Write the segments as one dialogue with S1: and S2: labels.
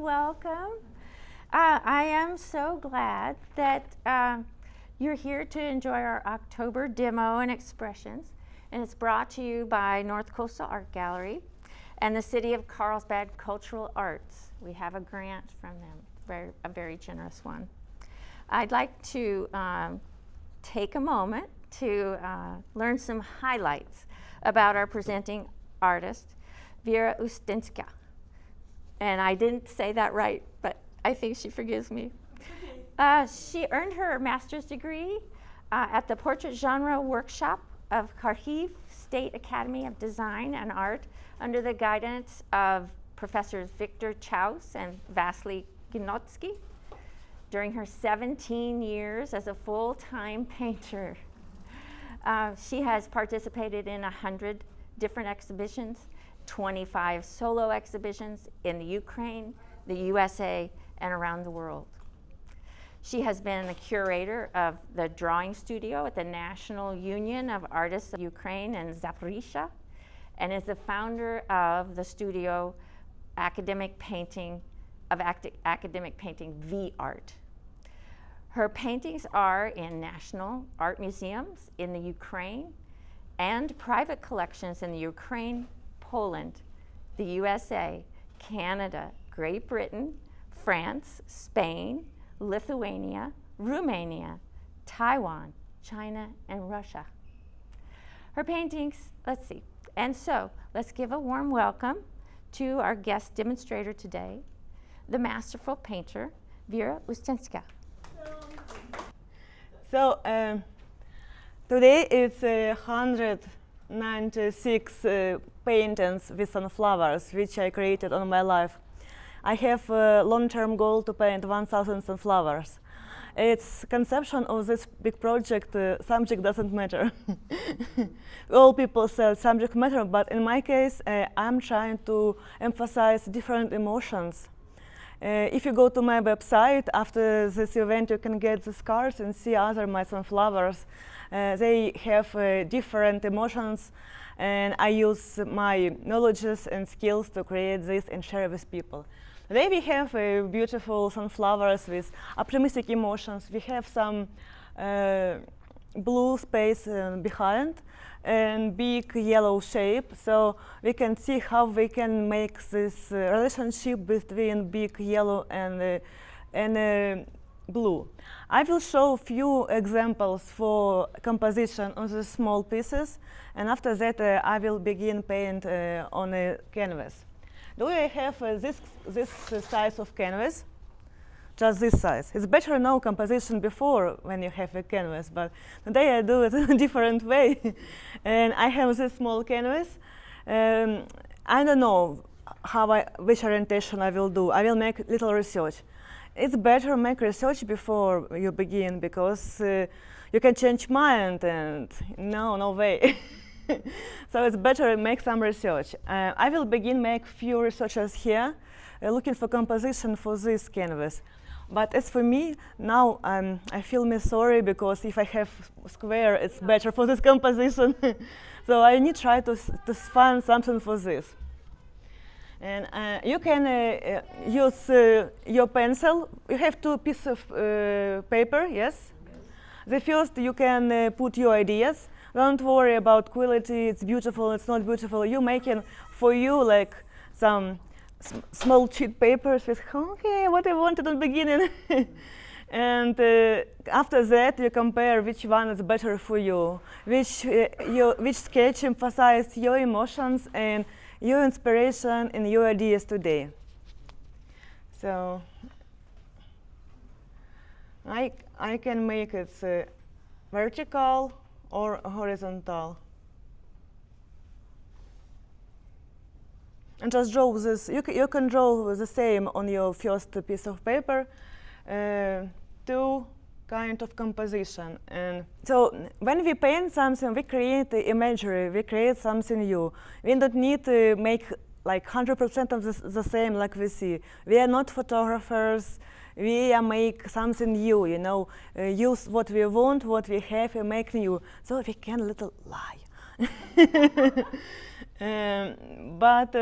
S1: welcome. I am so glad that you're here to enjoy our October demo and expressions, and it's brought to you by North Coastal Art Gallery and the City of Carlsbad Cultural Arts. We have a grant from them, a very generous one. I'd like to take a moment to learn some highlights about our presenting artist, Vira Ustianska. And I didn't say that right, but I think she forgives me. She earned her master's degree at the Portrait Genre Workshop of Kharkiv State Academy of Design and Art under the guidance of Professors Viktor Chaus and Vasily Ginotsky during her 17 years as a full-time painter. She has participated in 100 different exhibitions, 25 solo exhibitions in the Ukraine, the USA, and around the world. She has been the curator of the drawing studio at the National Union of Artists of Ukraine and Zaporizhzhia, and is the founder of the studio academic painting V-Art. Her paintings are in national art museums in the Ukraine and private collections in the Ukraine, Poland, the USA, Canada, Great Britain, France, Spain, Lithuania, Romania, Taiwan, China, and Russia. Her paintings, let's see. And so, let's give a warm welcome to our guest demonstrator today, the masterful painter, Vira Ustianska.
S2: So, today it's 196 paintings with sunflowers, which I created on my life. I have a long-term goal to paint 1,000 sunflowers. Its conception of this big project, subject doesn't matter. All people say subject matter, but in my case, I'm trying to emphasize different emotions. If you go to my website after this event, you can get these cards and see other my sunflowers. They have different emotions, and I use my knowledges and skills to create this and share with people. Today we have beautiful sunflowers with optimistic emotions. We have some blue space behind and big yellow shape, so we can see how we can make this relationship between big yellow and blue. I will show a few examples for composition on the small pieces, and after that I will begin paint on a canvas. Do I have this size of canvas? Just this size. It's better to know composition before when you have a canvas, but today I do it in a different way. And I have this small canvas. I don't know which orientation I will do. I will make little research. It's better to make research before you begin, because you can change mind and no way. So it's better to make some research. I will begin make few researches here, looking for composition for this canvas. But as for me, now I feel sorry, because if I have square, it's better for this composition. So I need to try to find something for this. And you can use your pencil. You have two pieces of paper, yes? The first, you can put your ideas. Don't worry about quality, it's beautiful, it's not beautiful. You're making for you like some small sheet papers with, okay, what I wanted at the beginning. And after that, you compare which one is better for you, which sketch emphasizes your emotions and your inspiration and your ideas today. So I can make it vertical or horizontal. And just draw this. You can draw the same on your first piece of paper, two kind of composition. And so when we paint something, we create the imagery, we create something new. We don't need to make like 100% of the same like we see. We are not photographers. We make something new, use what we want, what we have, and make new. So we can little lie. But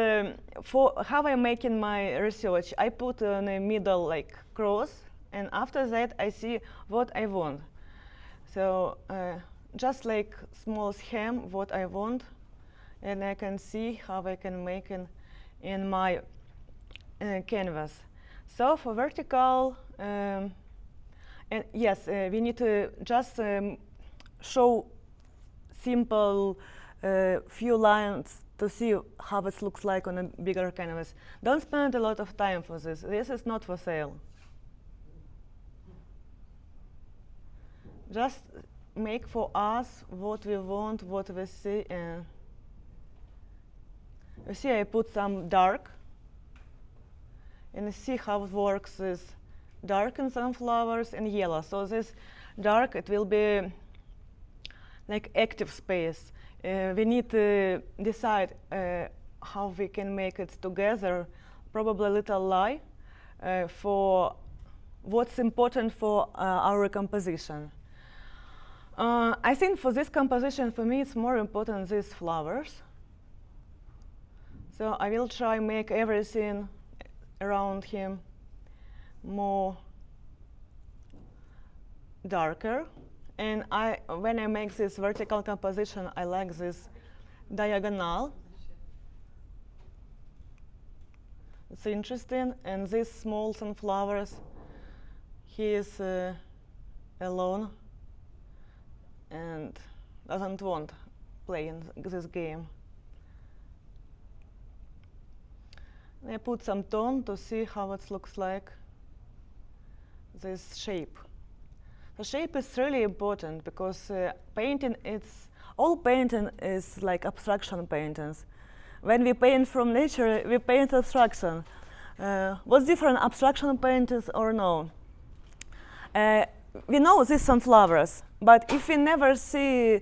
S2: for how I'm making my research, I put on a middle like cross, and after that I see what I want. So just like small scheme what I want, and I can see how I can make it in my canvas. So for vertical, and yes, we need to just show simple few lines to see how it looks like on a bigger canvas. Don't spend a lot of time for this. This is not for sale. Just make for us what we want, what we see. You see, I put some dark, and you see how it works with dark in sunflowers and yellow. So this dark, it will be like active space. We need to decide how we can make it together, probably a little lie for what's important for our composition. I think for this composition, for me, it's more important these flowers. So I will try make everything around him more darker. And when I make this vertical composition, I like this diagonal. It's interesting. And these small sunflowers, he is alone and doesn't want to play in this game. I put some tone to see how it looks like, this shape. The shape is really important because painting, all painting is like abstraction paintings. When we paint from nature, we paint abstraction. What's different, abstraction paintings or no? We know these sunflowers, but if we never see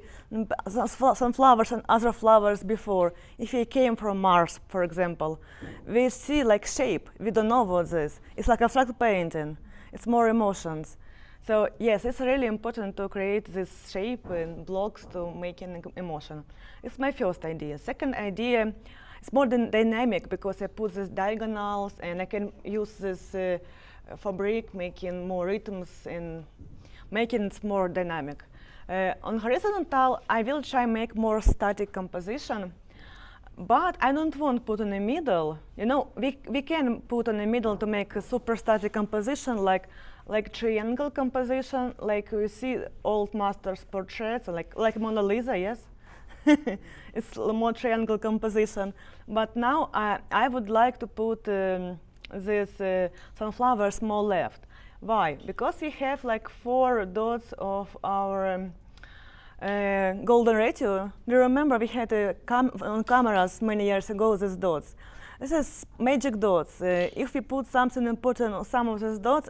S2: sunflowers and other flowers before, if we came from Mars, for example, we see like shape. We don't know what this is. It's like abstract painting. It's more emotions. So yes, it's really important to create this shape and blocks to make an emotion. It's my first idea. Second idea, it's more dynamic because I put these diagonals and I can use this fabric, making more rhythms and making it more dynamic. On horizontal, I will try make more static composition, but I don't want to put in the middle. You know, we can put in the middle to make a super static composition like triangle composition, like we see old masters' portraits, like Mona Lisa, yes? It's more triangle composition. But now I would like to put this sunflowers more left. Why? Because we have like 4 dots of our golden ratio. Do you remember we had on cameras many years ago these dots? This is magic dots. If we put something important on some of these dots,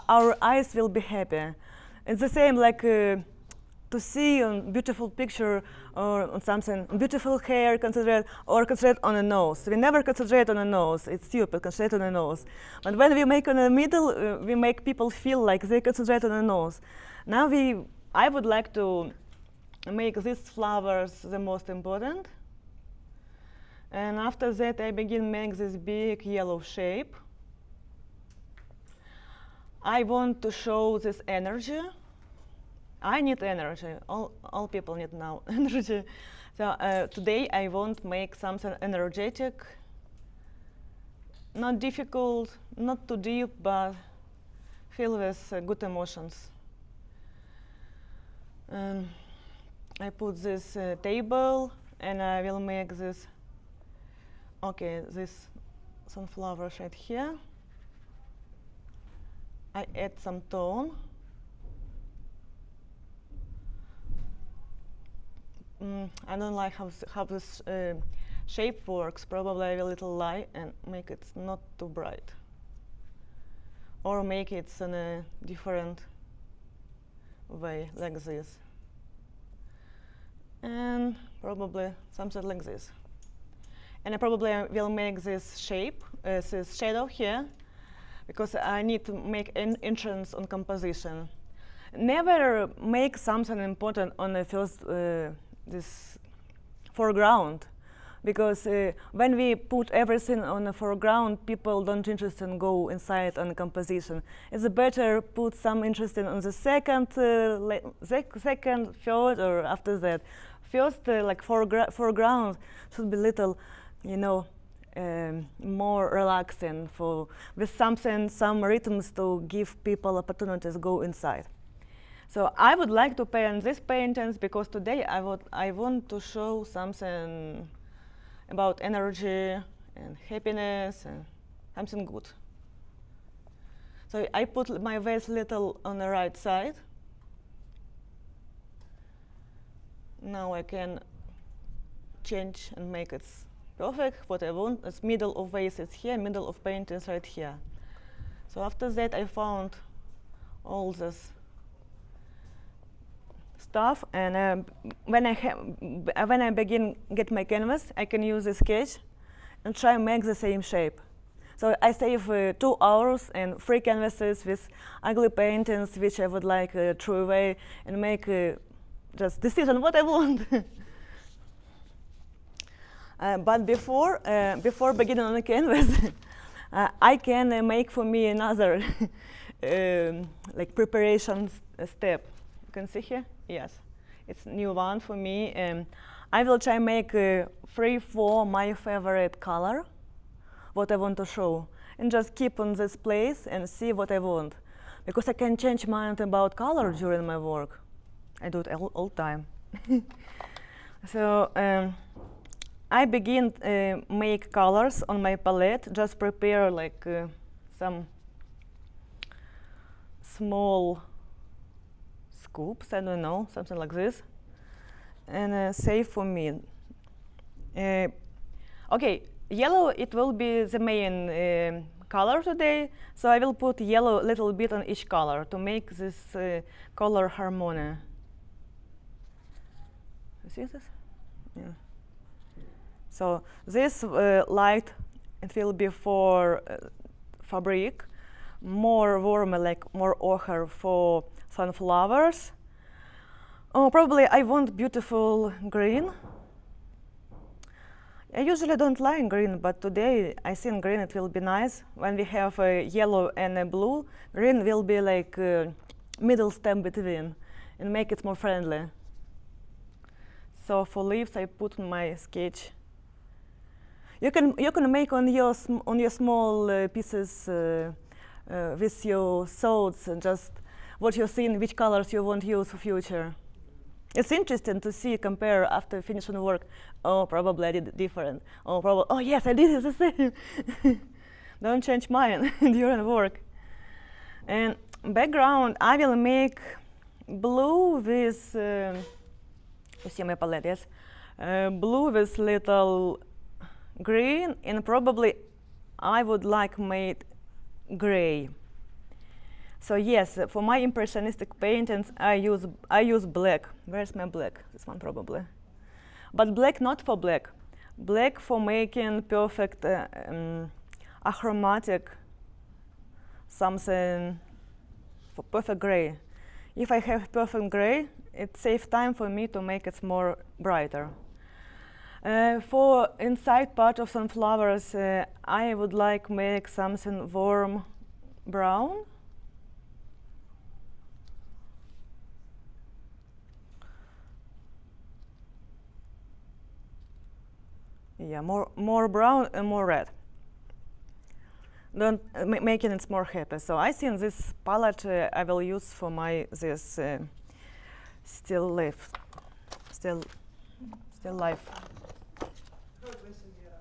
S2: our eyes will be happy. It's the same like to see a beautiful picture or on something, beautiful hair, concentrate on a nose. We never concentrate on a nose. It's stupid, concentrate on a nose. But when we make on the middle, we make people feel like they concentrate on a nose. Now I would like to make these flowers the most important. And after that, I begin make this big yellow shape. I want to show this energy. I need energy. All people need now energy. So today I want to make something energetic, not difficult, not too deep, but filled with good emotions. I put this table, and I will make this. Okay, this sunflower right here. I add some tone. I don't like how this shape works. Probably I will little light and make it not too bright, or make it in a different way, like this, and probably something like this. And I probably will make this shape, this shadow here, because I need to make an entrance on composition. Never make something important on the first this foreground. because when we put everything on the foreground, people don't interested in go inside on the composition. It's better put some interest in on the second, second, third, or after that. First, like foreground should be little, you know, more relaxing for with something, some rhythms to give people opportunities go inside. So I would like to paint these paintings because today I want to show something about energy and happiness and something good. So I put my vase little on the right side. Now I can change and make it perfect what I want. It's middle of vase is here, middle of paint is right here. So after that I found all this stuff, and when I begin get my canvas, I can use a sketch and try and make the same shape. So I save 2 hours and 3 canvases with ugly paintings which I would like throw away and make just decision what I want. But before beginning on the canvas, I can make for me another like preparation step. You can see here. Yes, it's new one for me. I will try make 3-4 my favorite color, what I want to show, and just keep on this place and see what I want, because I can change mind about color during my work. I do it all time. So I begin make colors on my palette. Just prepare like some small scoops, I don't know, something like this, and save for me. Okay, yellow, it will be the main color today, so I will put yellow a little bit on each color to make this color harmony. You see this? Yeah. So this light, it will be for fabric, more warm, like more ochre for sunflowers. Oh, probably I want beautiful green. I usually don't like green, but today I think green it will be nice. When we have a yellow and a blue, green will be like middle step between and make it more friendly. So for leaves I put on my sketch. You can make on your small pieces with your thoughts and just what you're seeing, which colors you want to use for future. It's interesting to see, compare after finishing work. Oh, probably I did it different. Oh, yes, I did it the same. Don't change mine during work. And background, I will make blue with, you see my palette, yes? Blue with little green, and probably I would like made gray. So yes, for my impressionistic paintings, I use black. Where's my black? This one probably. But black not for black. Black for making perfect achromatic something for perfect gray. If I have perfect gray, it saves time for me to make it more brighter. For inside part of sunflowers, I would like make something warm brown. Yeah, more brown and more red. Don't making it more happy. So I think this palette I will use for my this still life.
S3: Good question, Vira.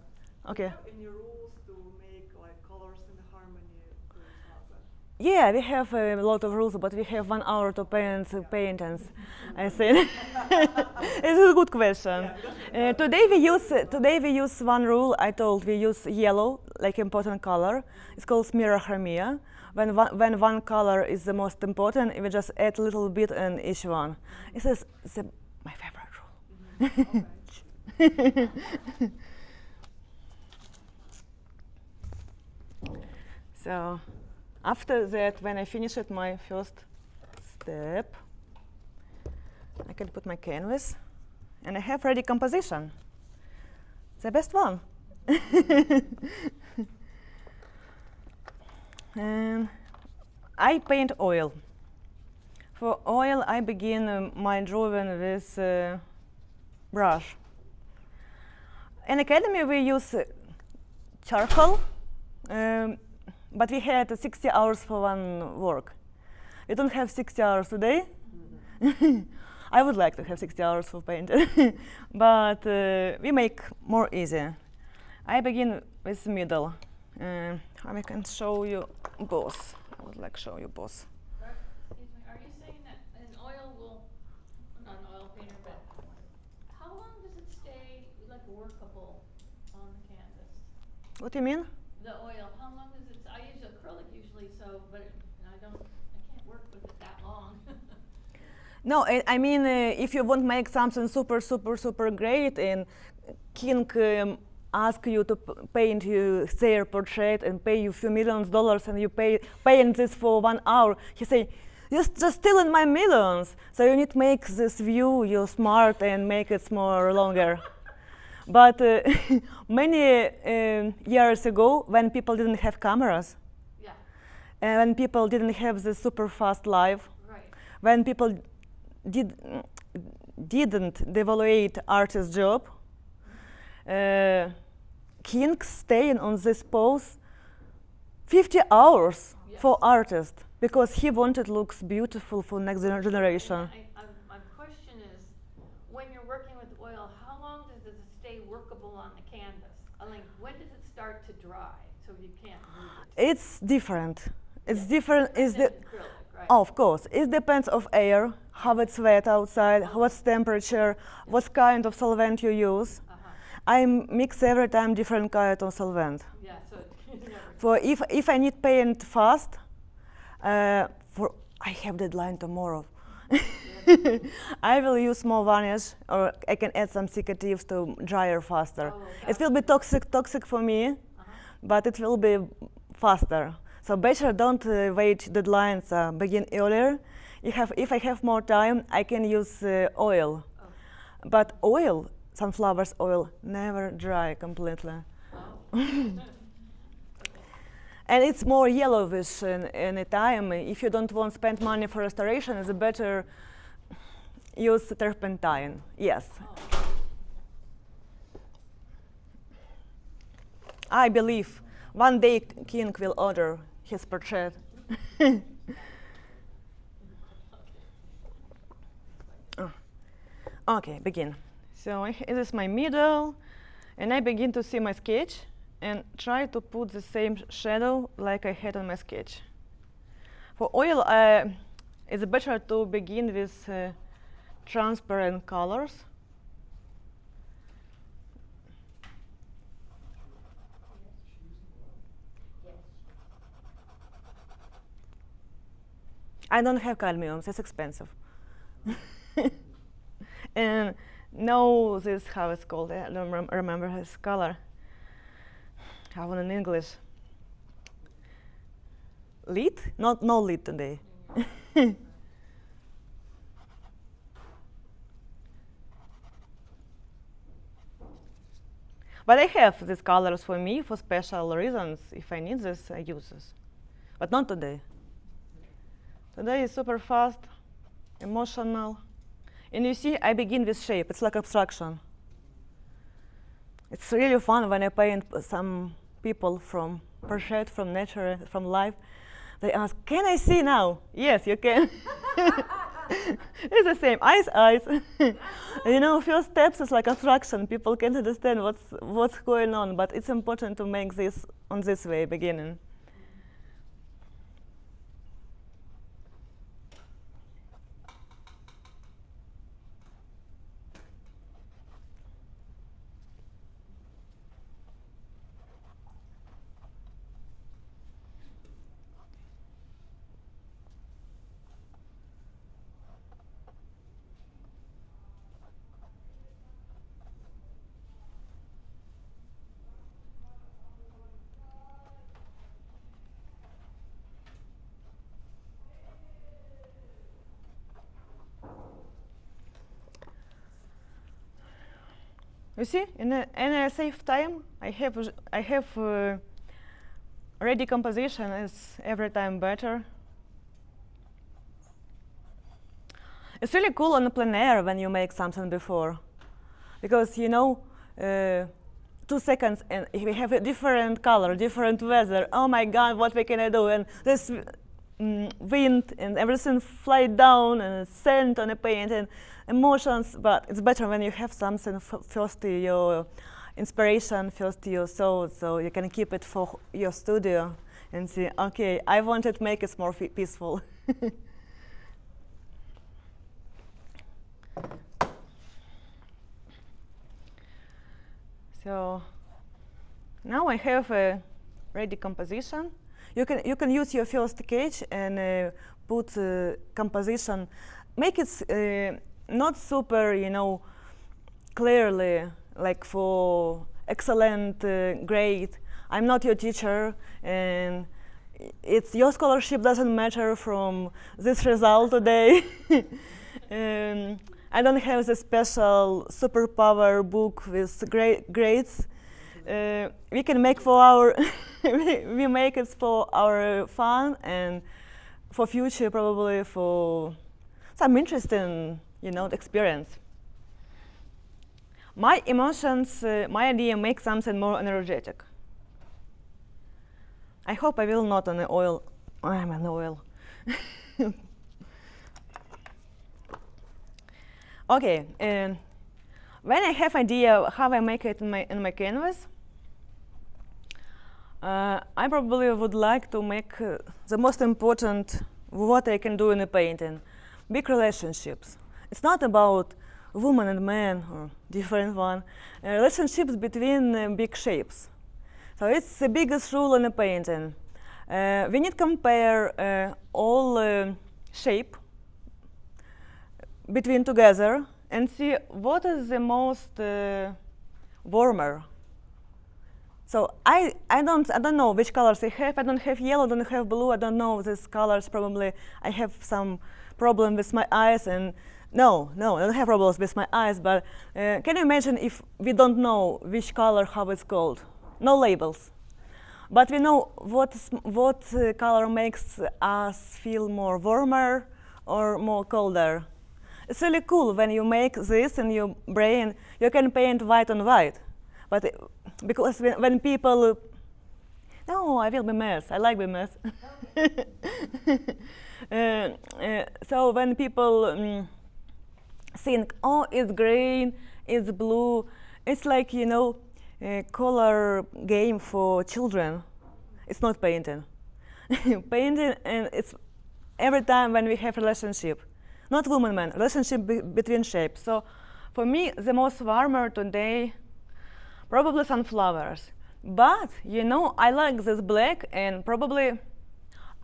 S2: Okay.
S3: Do you have any rules to make like colors in harmony with each other?
S2: Yeah, we have a lot of rules, but we have 1 hour to paint paintings. I think it's a good question. Today we use one rule. I told we use yellow like important color. It's called mirrorchromia. When one color is the most important, we just add a little bit in each one. This is my favorite rule.
S3: Okay.
S2: So after that, when I finished my first step, I can put my canvas, and I have ready composition. the best one. And I paint oil. For oil, I begin my drawing with brush. In academy, we use charcoal, but we had 60 hours for one work. We don't have 60 hours today. I would like to have 60 hours for painting, but we make more easy. I begin with middle. I can show you both. I would like to show you both.
S4: Excuse me, are you saying that an oil will, not an oil painter, but how long does it stay like workable on the canvas?
S2: What do you mean?
S4: The oil, how long does it, I use acrylic usually, so, but I can't work with it that long.
S2: No, I mean, if you want to make something super great, and King ask you to paint you their portrait and pay you few $millions, and you paint this for 1 hour, he say, you're just stealing my millions. So you need to make this view, you're smart, and make it more longer. But many years ago, when people didn't have cameras,
S4: Yeah,
S2: and when people didn't have the super fast life,
S4: right.
S2: when people didn't evaluate artist's job, King staying on this pose 50 hours
S4: Yeah.
S2: for artist because he wanted looks beautiful for next generation.
S4: My question is, when you're working with oil, how long does it stay workable on the canvas? I mean, when does it start to dry so you can't move it?
S2: It's different. It's different. Is
S4: Than
S2: the
S4: acrylic, right?
S2: Of course, it depends of air, how it's wet outside, what's temperature, what kind of solvent you use. I mix every time different kind of solvent.
S4: Yeah, so it never.
S2: For if I need paint fast, for I have deadline tomorrow. I will use more varnish, or I can add some secatives to dryer faster. It will be toxic for me, but it will be faster. So better don't wait deadlines. Begin earlier. If I have more time, I can use oil. But oil, sunflower's oil, never dry completely. And it's more yellowish in a time. If you don't want to spend money for restoration, it's better use turpentine. Yes. I believe one day King will order his portrait. Okay, begin. So this is my middle, and I begin to see my sketch and try to put the same shadow like I had on my sketch. For oil, it's better to begin with transparent colors. I don't have cadmium, it's expensive. And no, this how it's called. I don't remember his color. How in English? Lead? No lead today. But I have these colors for me for special reasons. If I need this, I use this. But not today. Today is super fast, emotional. And you see, I begin with shape. It's like abstraction. It's really fun when I paint some people from portrait, from nature, from life. They ask, can I see now? Yes, you can. It's the same, eyes. You know, first steps is like abstraction. People can't understand what's going on, but it's important to make this on this way, beginning. You see, in a safe time, I have ready composition is every time better. It's really cool on a plein air when you make something before, because 2 seconds and we have a different color, different weather. Oh my God, what we can do? And this wind and everything fly down and sand on a paint and emotions. But it's better when you have something first to your inspiration, first to your soul, so you can keep it for your studio and say, okay, I wanted to make it more peaceful. So now I have a ready composition. You can use your first sketch and put composition. Make it not super, clearly like for excellent grade. I'm not your teacher, and it's your scholarship doesn't matter from this result today. I don't have the special superpower book with great grades. We can make for our we make it for our fun and for future, probably for some interesting experience. My emotions, my idea, make something more energetic. I hope I will not on the oil. I'm on oil. Okay, when I have idea how I make it in my canvas, I probably would like to make the most important what I can do in a painting, big relationships. It's not about woman and man or different one, relationships between big shapes. So it's the biggest rule in a painting. We need to compare all shape between together and see what is the most warmer. So I don't know which colors I have. I don't have yellow, don't have blue. I don't know these colors. Probably I have some problem with my eyes. And no, I don't have problems with my eyes. But can you imagine if we don't know which color, how it's called? No labels. But we know what color makes us feel more warmer or more colder. It's really cool when you make this in your brain. You can paint white on white, but because when people, no, I will be mess. I like be mess. So when people think, oh, it's green, it's blue, it's like a color game for children. It's not painting. Painting, and it's every time when we have relationship. Not woman-man, relationship between shapes. So for me, the most warmer today, probably sunflowers. But, I like this black, and probably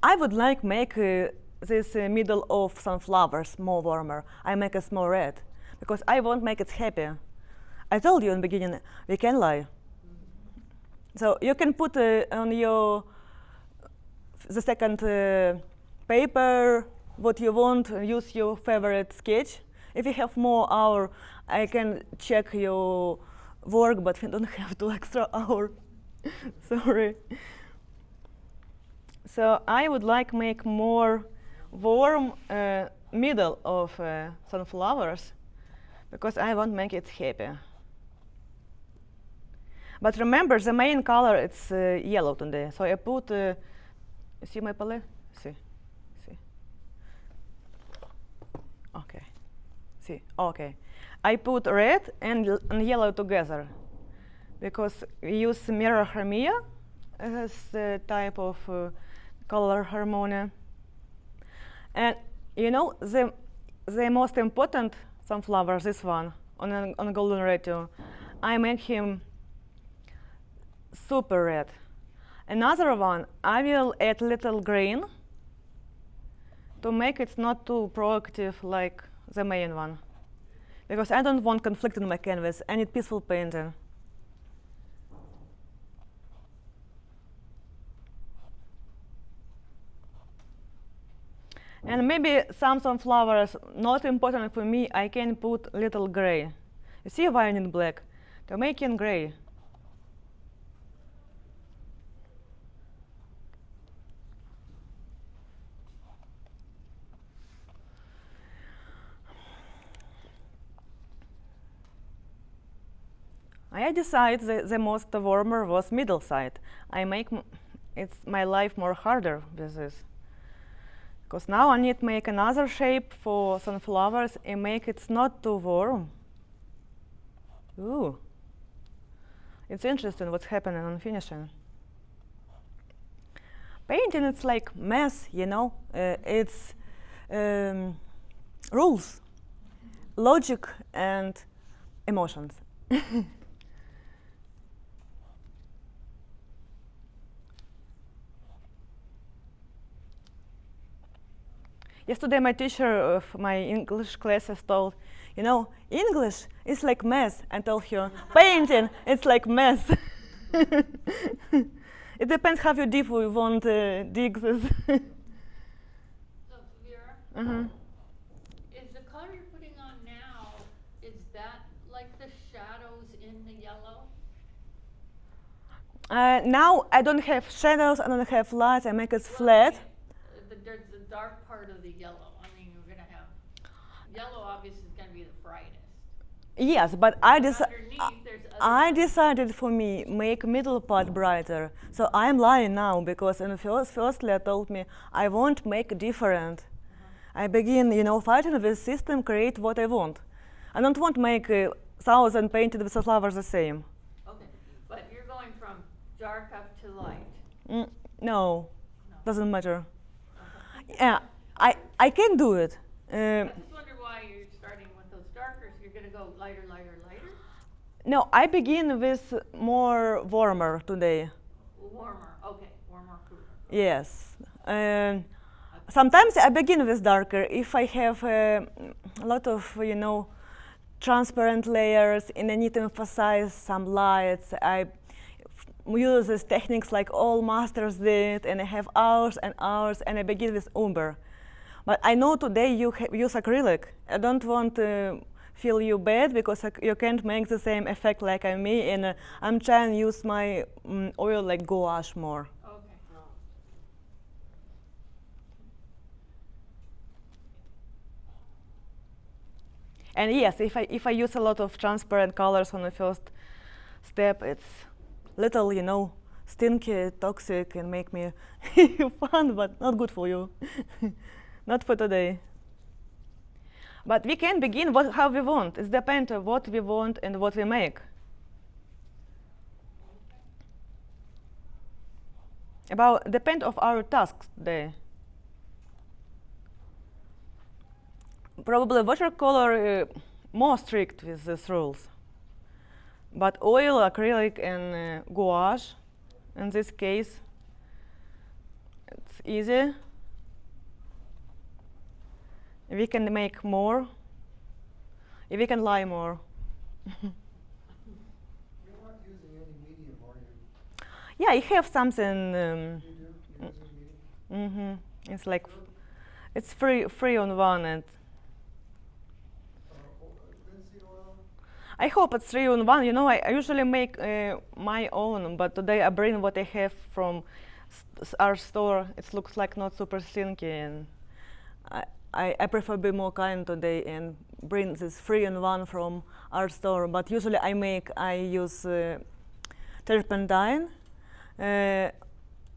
S2: I would like make this middle of sunflowers more warmer. I make it more red, because I won't make it happy. I told you in the beginning, we can lie. So you can put on the second paper what you want, use your favorite sketch. If you have more hour, I can check your work, but we don't have 2 extra hours. Sorry. So I would like make more warm middle of sunflowers, because I won't make it happy. But remember, the main color it's yellow today. So I put. See my palette? See. Okay. See. Okay. I put red and yellow together, because we use mirror harmony as a type of color harmony. And the most important sunflower, this one on golden ratio, I make him super red. Another one, I will add little green to make it not too proactive like the main one, because I don't want conflict in my canvas. I need peaceful painting. And maybe some sunflowers, not important for me, I can put little gray. You see why I need black? to make it gray. I decided that the most warmer was middle side. I make it's my life more harder with this. Because now I need to make another shape for sunflowers and make it not too warm. Ooh. It's interesting what's happening on finishing. Painting, it's like mess, you know. It's rules, logic, and emotions. Yesterday, my teacher of my English classes told, you know, English is like mess. And told her, painting, it's like mess. It depends how deep we want to dig this.
S4: So, Vira,
S2: Uh-huh.
S4: is the color you're putting on now, is that like the shadows in the yellow?
S2: Now I don't have shadows, I don't have lights, I make it flat.
S4: There's the dark part of the yellow. I mean, you're going to have, yellow obviously is going to be the brightest.
S2: Yes, but
S4: Underneath, there's other
S2: decided for me make middle part brighter. So I'm lying now because in firstly I told me I won't make different. I begin, you know, fighting with system, create what I want. I don't want to make 1,000 painted with flowers the same.
S4: Okay, but you're going from dark up to light.
S2: No,
S4: No.
S2: doesn't matter. Yeah, I can do it.
S4: I just wonder why you're starting with those darker, so you're going to go lighter, lighter, lighter?
S2: No, I begin with more warmer today.
S4: Warmer, okay, warmer, cooler.
S2: Yes. Sometimes I begin with darker. If I have a lot of, you know, transparent layers and I need to emphasize some lights, I use these techniques like all masters did, and I have hours and hours, and I begin with umber. But I know today you use acrylic. I don't want to feel you bad because you can't make the same effect like me, and I'm trying to use my oil like gouache more.
S4: Okay.
S2: And yes, if I use a lot of transparent colors on the first step, it's little, you know, stinky, toxic, and make me fun, but not good for you. Not for today. But we can begin how we want. It depends on what we want and what we make. Depend of our tasks today. Probably watercolor more strict with these rules. But oil, acrylic, and gouache, in this case, it's easy. We can make more. We can lie more.
S5: You're not using any medium, are you?
S2: Yeah, I have something.
S5: You do? You're using medium?
S2: It's like it's free on one, and
S5: Linseed oil?
S2: I hope it's 3 on 1. You know, I usually make my own, but today I bring what I have from our store. It looks like not super stinky, and I prefer be more kind today and bring this 3 on 1 from our store. But usually I use turpentine,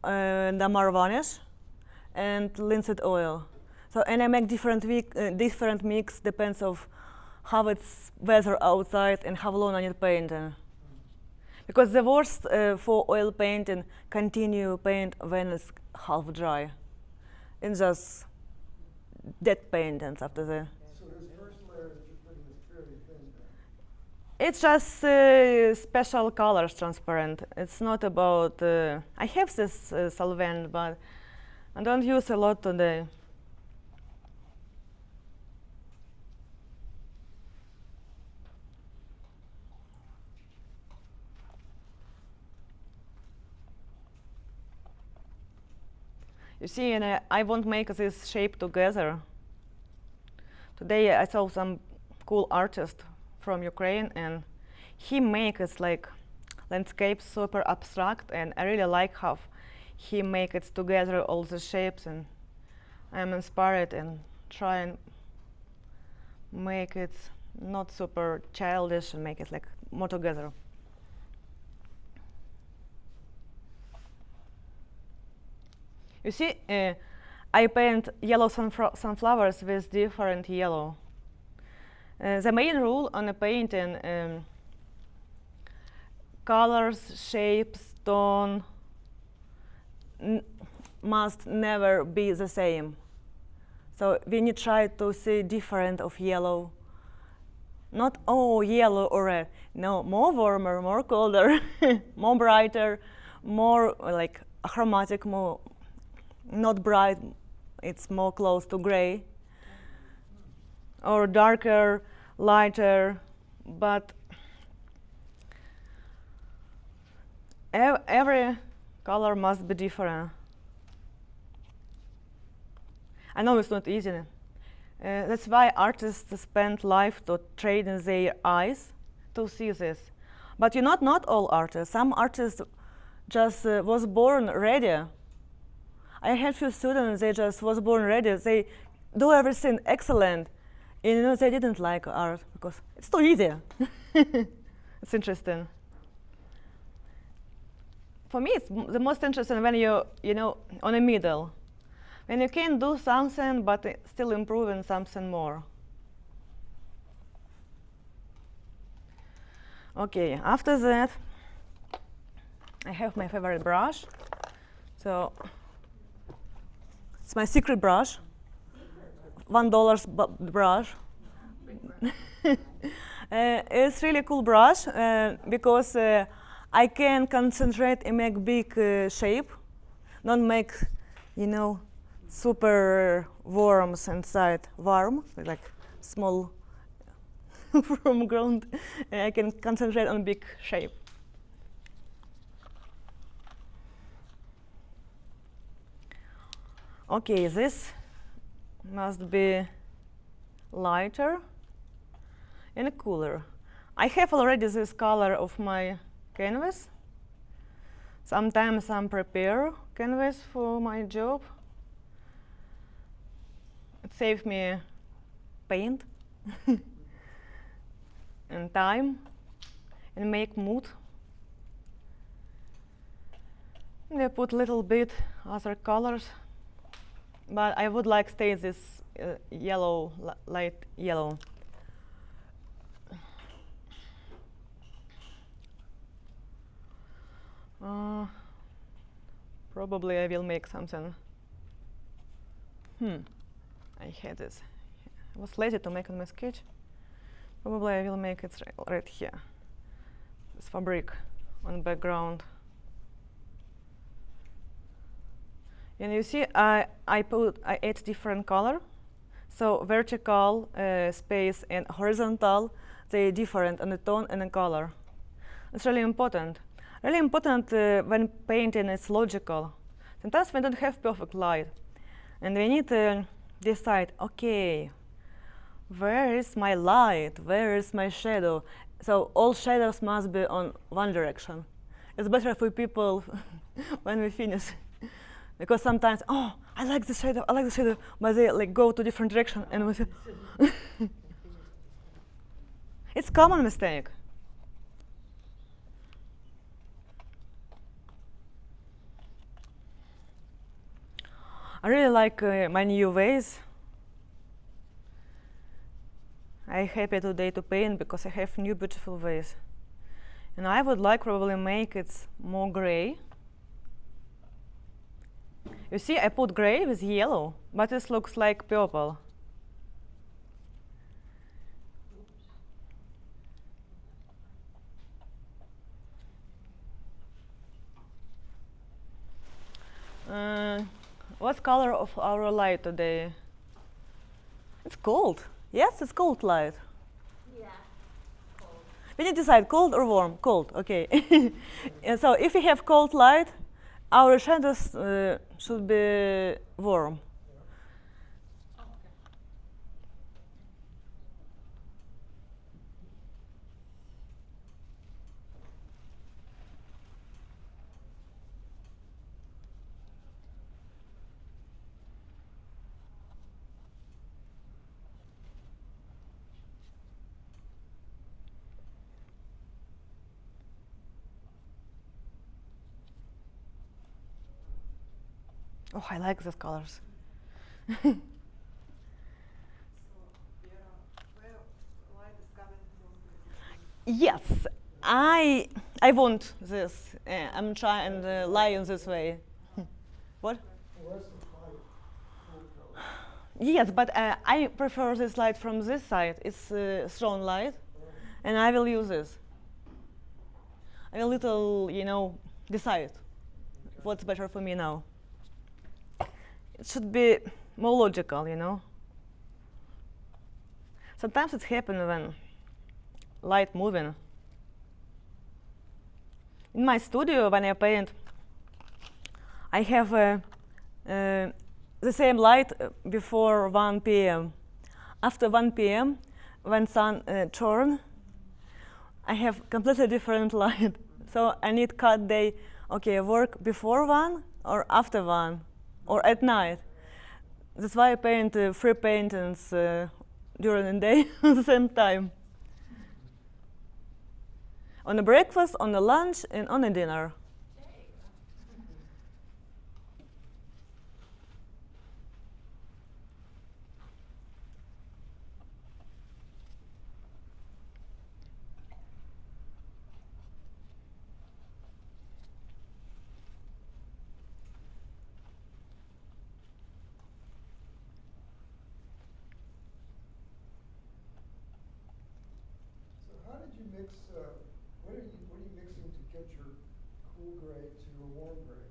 S2: damar varnish, and linseed oil. So and I make different mix depends of how it's weather outside and how long I need painting. Because the worst for oil painting, continue paint when it's half dry. And just dead paintings after that.
S5: So this first layer that you're putting is fairly thin then?
S2: It's just special colors transparent. It's not about, I have this solvent, but I don't use a lot today. You see, and I won't make this shape together. Today I saw some cool artist from Ukraine, and he makes like landscapes super abstract, and I really like how he makes it together all the shapes, and I'm inspired and try and make it not super childish and make it like more together. You see, I paint yellow sunflowers with different yellow. The main rule on a painting, colors, shapes, tone must never be the same. So when you try to see different of yellow, not yellow or red, no, more warmer, more colder, more brighter, more like chromatic, more not bright, it's more close to gray, or darker, lighter, but every color must be different. I know it's not easy. That's why artists spend life to train their eyes to see this. But not all artists. Some artists just was born ready. I had few students, they just was born ready. They do everything excellent. And they didn't like art because it's too easy. It's interesting. For me, it's the most interesting when you on the middle. When you can do something but still improving something more. Okay, after that, I have my favorite brush. So it's my secret brush. $1 brush. It's really cool brush because I can concentrate and make big shape, not make, super worms inside, warm, like small from ground. I can concentrate on big shape. Okay, this must be lighter and cooler. I have already this color of my canvas. Sometimes I prepare canvas for my job. It saves me paint and time and make mood. And I put a little bit other colors, but I would like stay this yellow, light yellow. Probably I will make something. I had this. I was lazy to make on my sketch. Probably I will make it right here. This fabric on background. And you see, I add different color. So vertical space and horizontal, they're different on the tone and the color. It's really important. Really important when painting is logical. Sometimes we don't have perfect light. And we need to decide, okay, where is my light? Where is my shadow? So all shadows must be on one direction. It's better for people when we finish. Because sometimes, I like the shadow, but they like go to different direction, and we say, it's common mistake. I really like my new vase. I'm happy today to paint because I have new beautiful vase. And I would like probably make it more gray. You see, I put gray with yellow, but it looks like purple. What color of our light today? It's cold. Yes, it's cold light.
S1: Yeah, cold.
S2: We need to decide cold or warm. Cold, okay. And so if we have cold light, our shadows should be warm. Oh, I like these colors.
S3: So, Vera, where light is coming from?
S2: Yes, I want this. I'm trying to lie in this way. What?
S5: Well, that's a light, cool color.
S2: Yes, but I prefer this light from this side. It's strong light, and I will use this. I will little, decide what's better for me now. It should be more logical. Sometimes it's happens when light moving. In my studio, when I paint, I have the same light before 1 p.m. After 1 p.m., when sun turn, I have completely different light. So I need cut day. Okay, work before 1 or after 1 or at night. That's why I paint 3 paintings during the day at the same time. On a breakfast, on a lunch, and on a dinner.
S5: So how did you mix, what are you mixing to get your cool gray to a warm gray?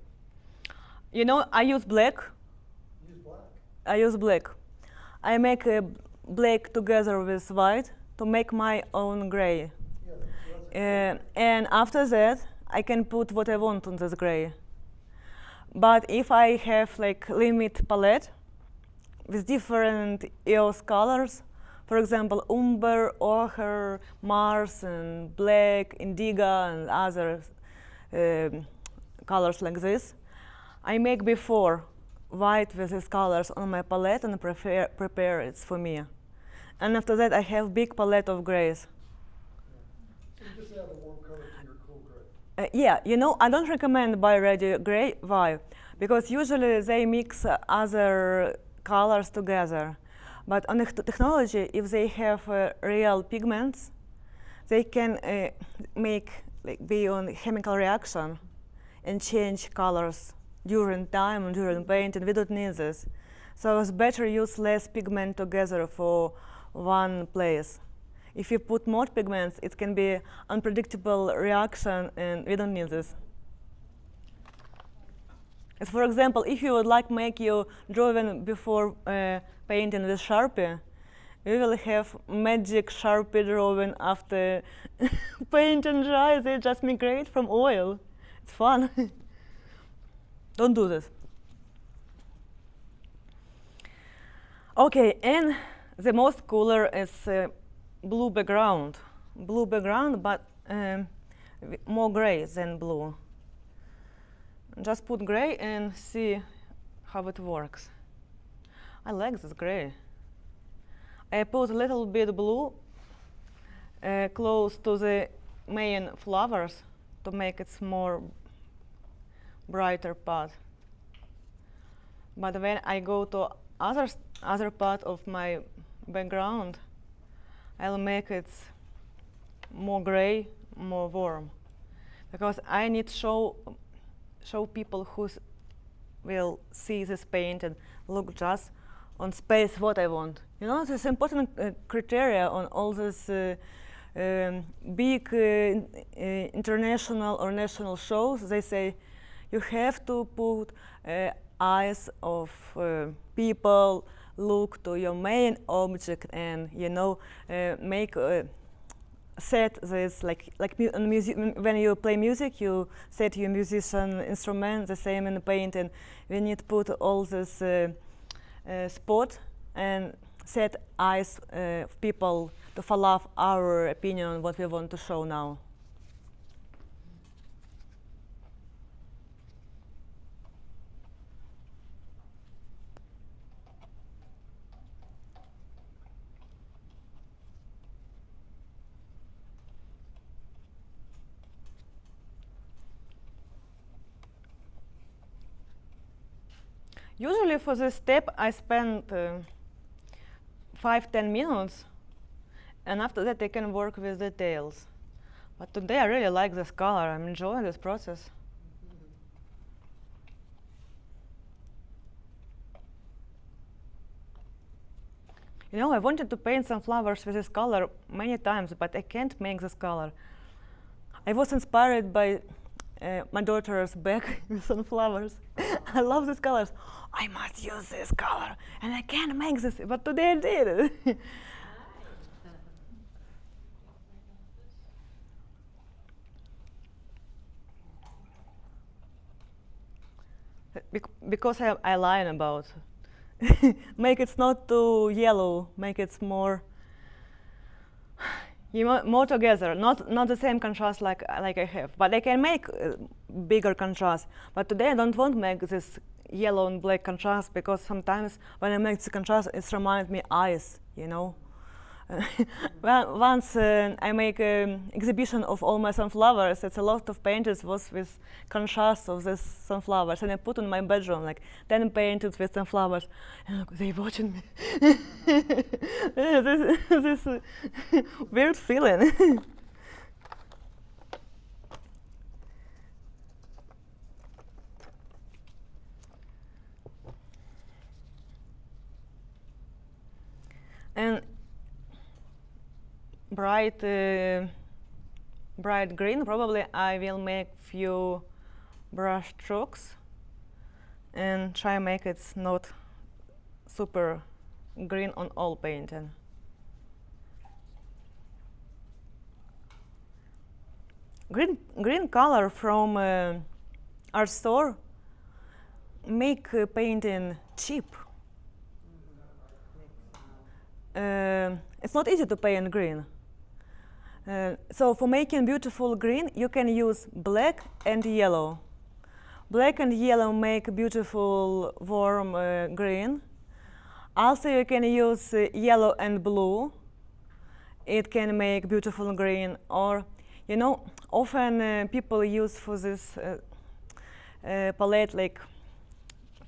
S2: I use black.
S5: Use black.
S2: I use black. I make black together with white to make my own gray.
S5: Yeah, so that's a cool gray.
S2: And after that, I can put what I want on this gray. But if I have like limit palette with different EOS colors, for example, umber, ochre, Mars, and black, indigo, and other colors like this, I make before white with these colors on my palette and prepare it for me. And after that, I have big palette of grays.
S5: So you just add a warm color to your cool gray.
S2: Yeah, I don't recommend buy ready gray. Why? Because usually they mix other colors together. But on the technology, if they have real pigments, they can be on chemical reaction and change colors during time and during painting. We don't need this. So it's better use less pigment together for one place. If you put more pigments, it can be unpredictable reaction, and we don't need this. As for example, if you would like make your drawing before painting with Sharpie, you will have magic Sharpie drawing after painting dry. They just migrate from oil. It's fun. Don't do this. Okay, and the most cooler is blue background. Blue background, but more gray than blue. Just put gray and see how it works. I like this gray. I put a little bit blue close to the main flowers to make it more brighter part. But when I go to other part of my background, I'll make it more gray, more warm, because I need to show people who will see this paint and look just on space what I want. This important criteria on all these big international or national shows. They say you have to put eyes of people look to your main object and make set this like in music. When you play music, you set your musician instrument. The same in painting. We need to put all this spot and set eyes of people to follow our opinion on what we want to show now. Usually for this step I spend 5-10 minutes, and after that I can work with details. But today I really like this color. I'm enjoying this process. You know, I wanted to paint some flowers with this color many times, but I can't make this color. I was inspired by my daughter's bag with some flowers. I love these colors. I must use this color, and I can't make this, but today I did it. Because I lied about make it not too yellow, make it more more together, not the same contrast like I have, but I can make bigger contrast. But today I don't want to make this yellow and black contrast, because sometimes when I make this contrast, it reminds me eyes, you know. Once I make an exhibition of all my sunflowers. It's a lot of paintings was with contrast of these sunflowers, and I put in my bedroom like 10 paintings with sunflowers, and look, they watching me. this weird feeling. And bright green, probably I will make few brush strokes and try make it not super green on all painting. Green color from our store make painting cheap. It's not easy to paint green. So for making beautiful green, you can use black and yellow. Black and yellow make beautiful warm green. Also, you can use yellow and blue. It can make beautiful green. Or, you know, often people use for this palette like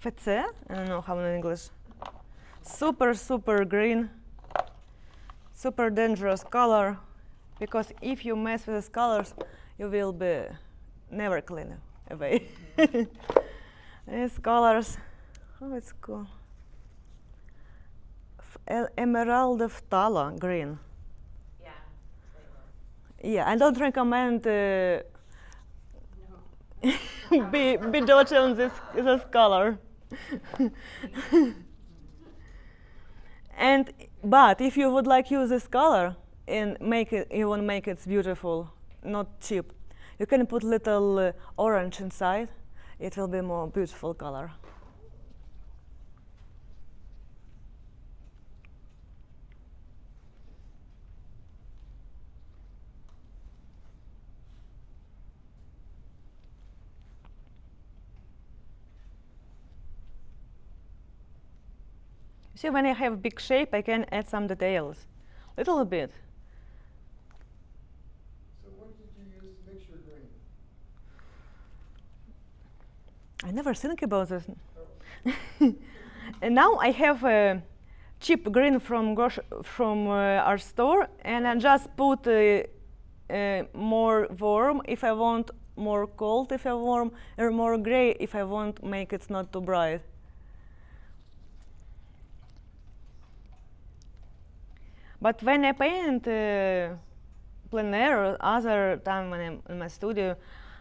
S2: FC, I don't know how in English. Super green, super dangerous color. Because if you mess with these colors, you will be never clean away. These colors, oh, it's cool. Emerald Phtala green.
S1: Yeah.
S2: Yeah, I don't recommend be dodgy on this color. But if you would like use this color and make it, you want to make it beautiful, not cheap, you can put little orange inside. It will be more beautiful color. See, when I have big shape, I can add some details, little bit.
S5: So what did you use to mix your green?
S2: I never think about this.
S5: Oh.
S2: And now I have a cheap green from our store, and I just put more warm if I want, more cold if I want, or more gray if I want make it not too bright. But when I paint plein air or other time when I'm in my studio,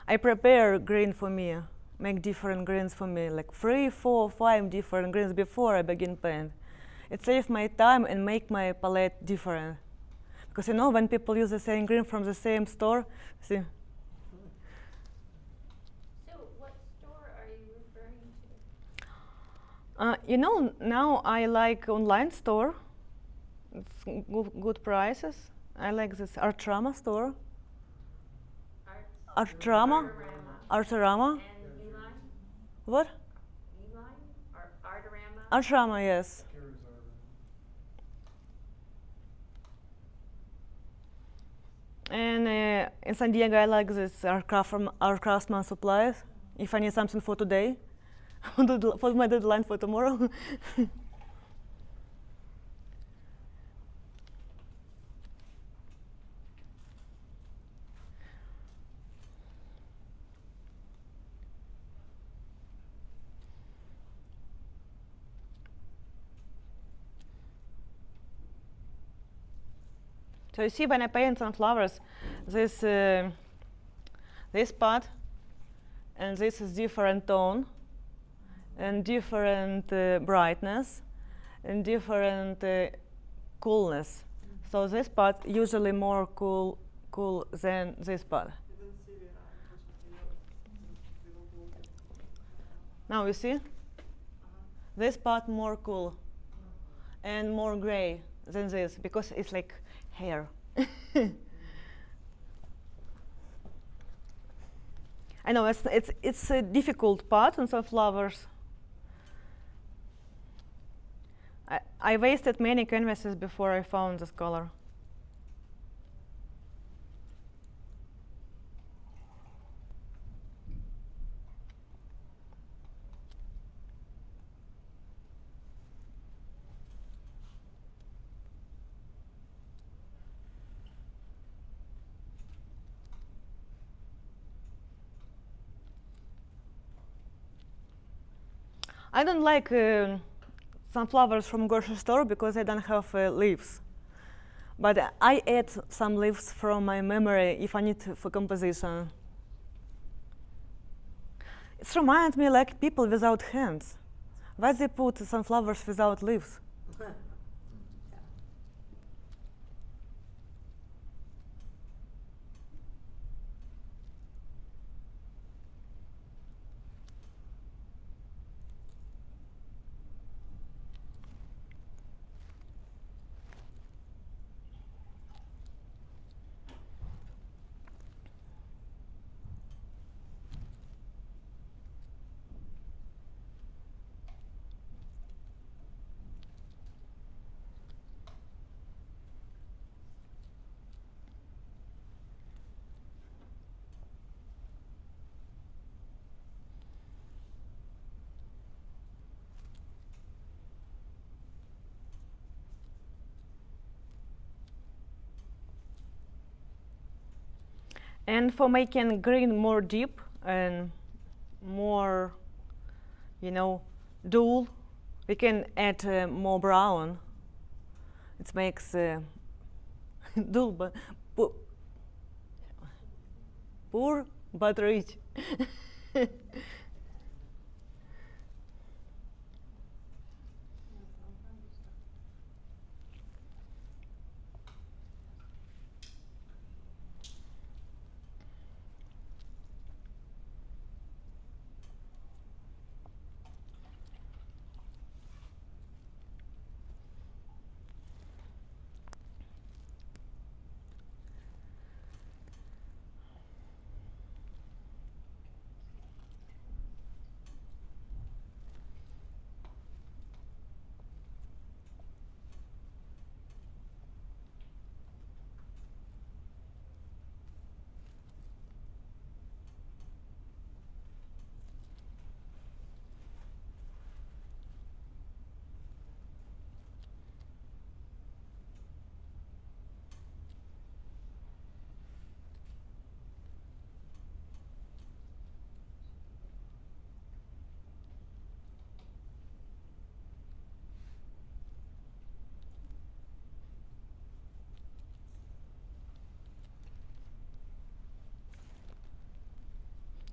S2: I prepare green for me, make different greens for me, like 3, 4, 5 different greens before I begin paint. It saves my time and make my palette different. Because you know, when people use the same green from the same store, see.
S4: So what store are you referring to?
S2: You know, now I like online store. It's good prices. I like this Artrama store. Artrama? Artarama?
S1: And Beeline?
S2: What?
S1: Beeline? Or Artarama?
S2: Artrama, yes.
S5: Carrie's Armor.
S2: And in San Diego, I like this our Craftsman supplies. If I need something for today, for my deadline for tomorrow. So you see, when I paint sunflowers, this part and this is different tone and different brightness and different coolness. So this part usually more cool than this part.
S3: Didn't see Vira, unfortunately. We will look at
S2: Now you see, this part more cool and more gray than this because it's like hair. I know it's a difficult part on sunflowers. I wasted many canvases before I found this color. I don't like sunflowers from grocery store because they don't have leaves. But I add some leaves from my memory if I need for composition. It reminds me like people without hands. Why they put sunflowers without leaves? And for making green more deep and more, dull, we can add more brown. It makes dull, but poor but rich.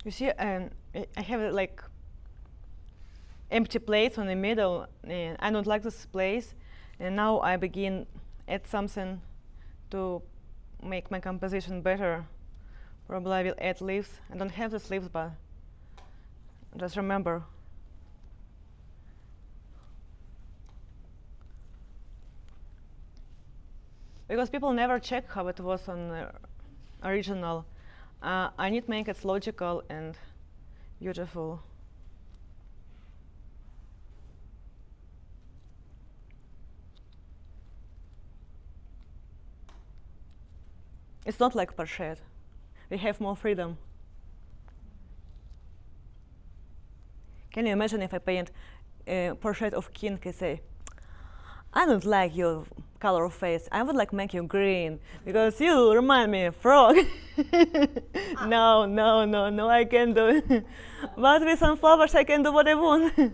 S2: You see, I have like empty place on the middle, and I don't like this place. And now I begin add something to make my composition better. Probably I will add leaves. I don't have these leaves, but just remember. Because people never check how it was on the original. I need to make it logical and beautiful. It's not like portrait. We have more freedom. Can you imagine if I paint a portrait of king and say, I don't like your color of face. I would like make you green because you remind me of frog. No, no, no, no, I can't do it. But with some flowers, I can do what I want.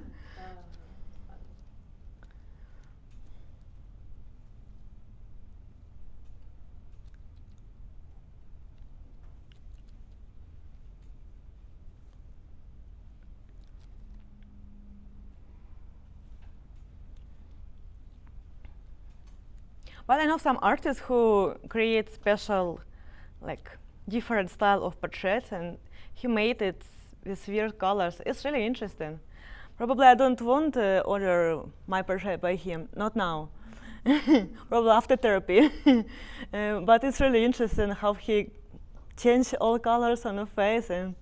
S2: But I know some artists who create special, like, different style of portraits, and he made it with weird colors. It's really interesting. Probably I don't want to order my portrait by him, not now. Probably after therapy. But it's really interesting how he changed all colors on the face. And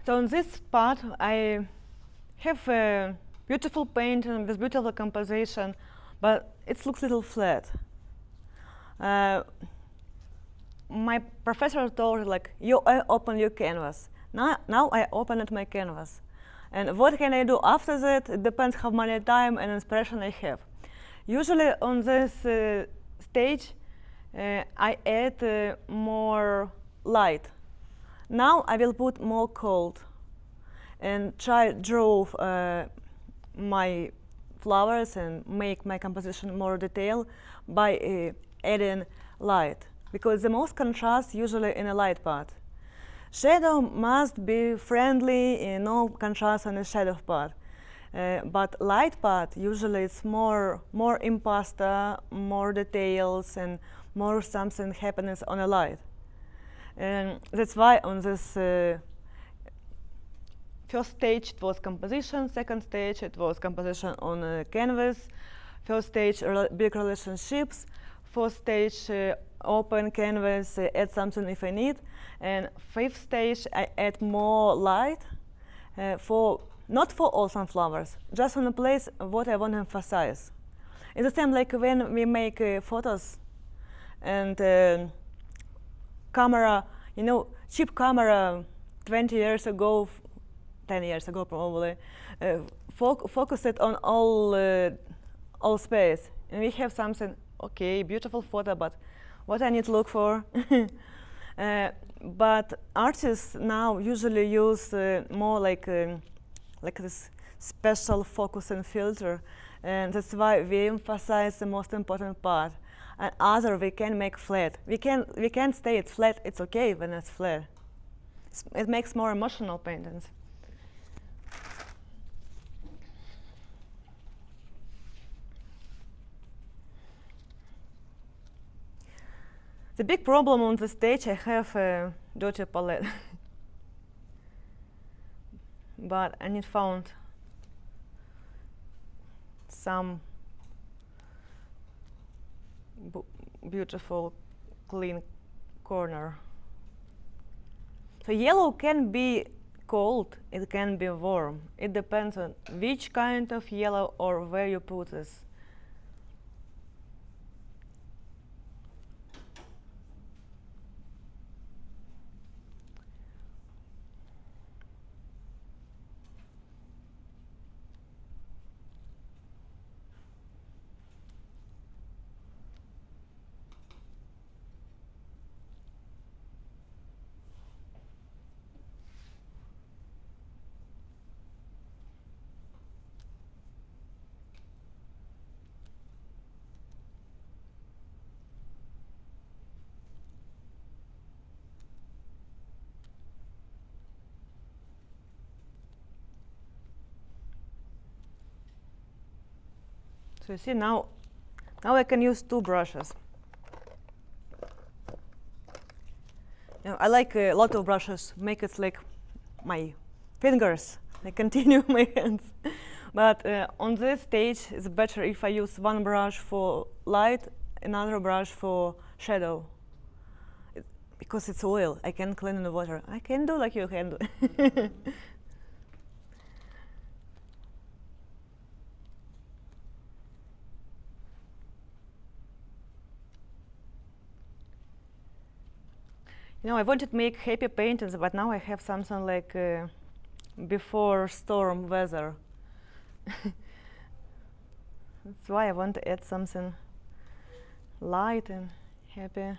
S2: so on this part, I have a beautiful painting with beautiful composition, but it looks a little flat. My professor told, like, you open your canvas. Now I opened my canvas. And what can I do after that? It depends how much time and inspiration I have. Usually on this stage, I add more light. Now I will put more cold and try draw my flowers and make my composition more detailed by adding light, because the most contrast usually in a light part. Shadow must be friendly, no contrast on the shadow part. But light part usually it's more impasta, more details, and more something happens on a light. And that's why on this first stage it was composition, second stage it was composition on a canvas, first stage big relationships, fourth stage open canvas, add something if I need, and fifth stage I add more light not for all sunflowers, just on a place what I want to emphasize. It's the same like when we make photos and camera, cheap camera 20 years ago, 10 years ago probably, focused on all space. And we have something, okay, beautiful photo, but what I need to look for? But artists now usually use more like this special focus and filter. And that's why we emphasize the most important part. And other we can make flat. We can't stay it's flat. It's okay when it's flat. It makes more emotional paintings. The big problem on the stage, I have a dirty palette. But I need found some beautiful clean corner. So yellow can be cold, it can be warm. It depends on which kind of yellow or where you put this. So you see now I can use two brushes. I like a lot of brushes, make it like my fingers. I continue my hands. But on this stage, it's better if I use one brush for light, another brush for shadow. because it's oil, I can clean in the water. I can do like you can do. You know, I wanted to make happy paintings, but now I have something like before storm weather. That's why I want to add something light and happy.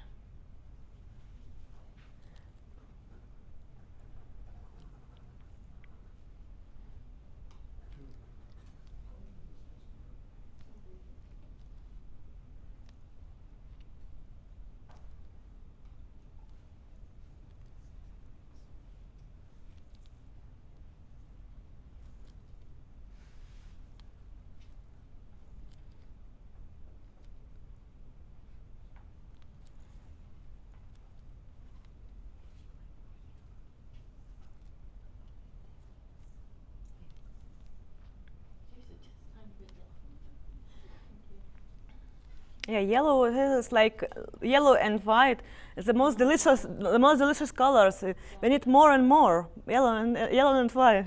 S2: Yeah, yellow is like yellow and white. It's the most delicious colors. We need more and more yellow and white.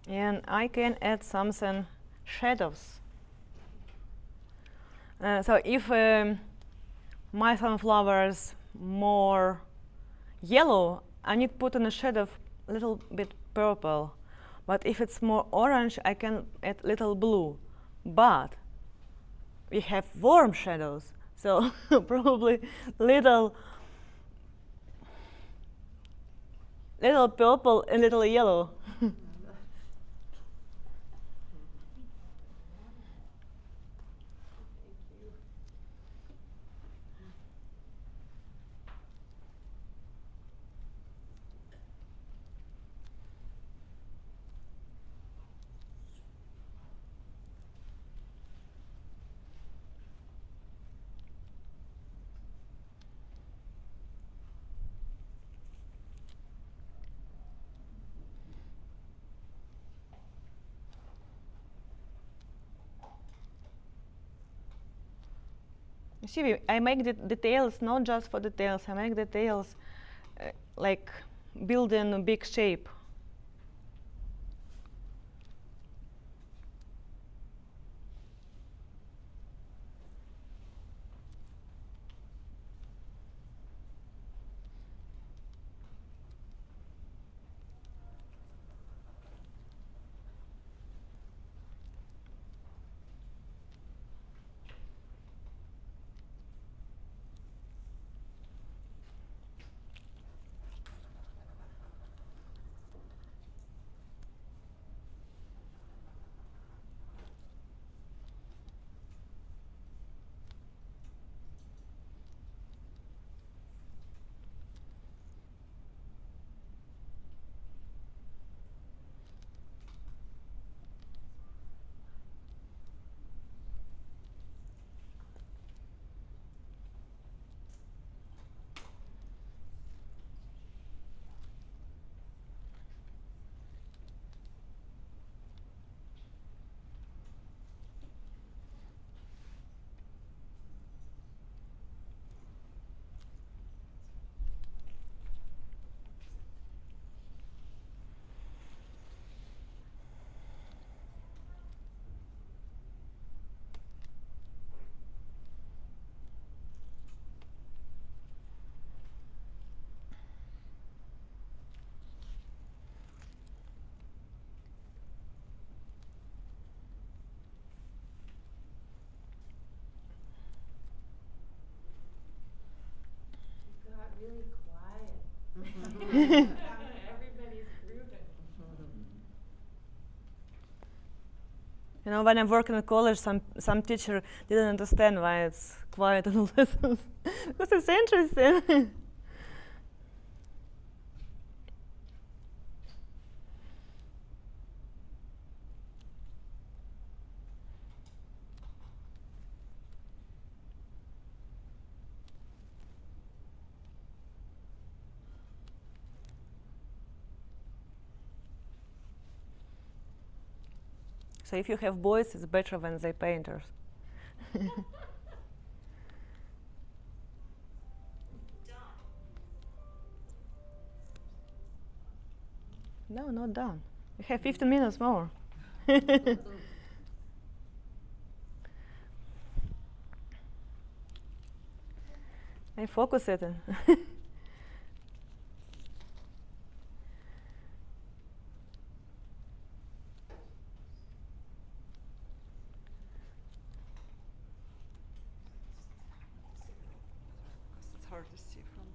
S2: And I can add something shadows. So if my sunflower is more yellow, I need to put in a shadow a little bit purple. But if it's more orange, I can add little blue. But we have warm shadows, so probably little purple and little yellow. You see, I make the details not just for details. I make details like building a big shape.
S4: Everybody's grooving.
S2: You know, when I work in college, some teacher didn't understand why it's quiet in the lessons because it's interesting. So if you have boys, it's better when they're painters. No, not done. You have 15 minutes more. I focus it.
S3: It's hard to see from.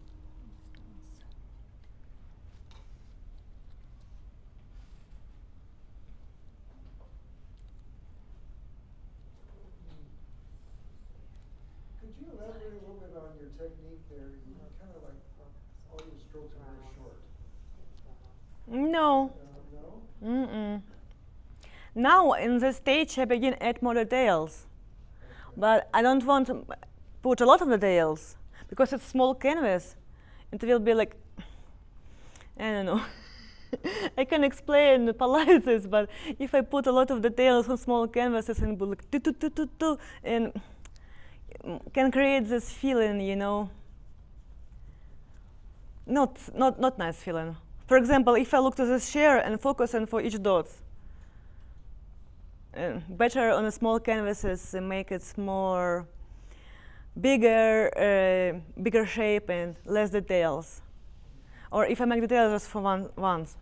S5: Could you elaborate a little bit on your technique there? You know, kind of like all your strokes are very short.
S2: No.
S5: No?
S2: Mm-mm. Now in this stage I begin add more details, but I don't want to put a lot of details because it's small canvas. It will be like, I don't know. I can explain polite this, but if I put a lot of details on small canvases and be like and can create this feeling, you know, not nice feeling. For example, if I look to this chair and focus on for each dot, better on a small canvases make it more bigger shape and less details. Or if I make details just for once.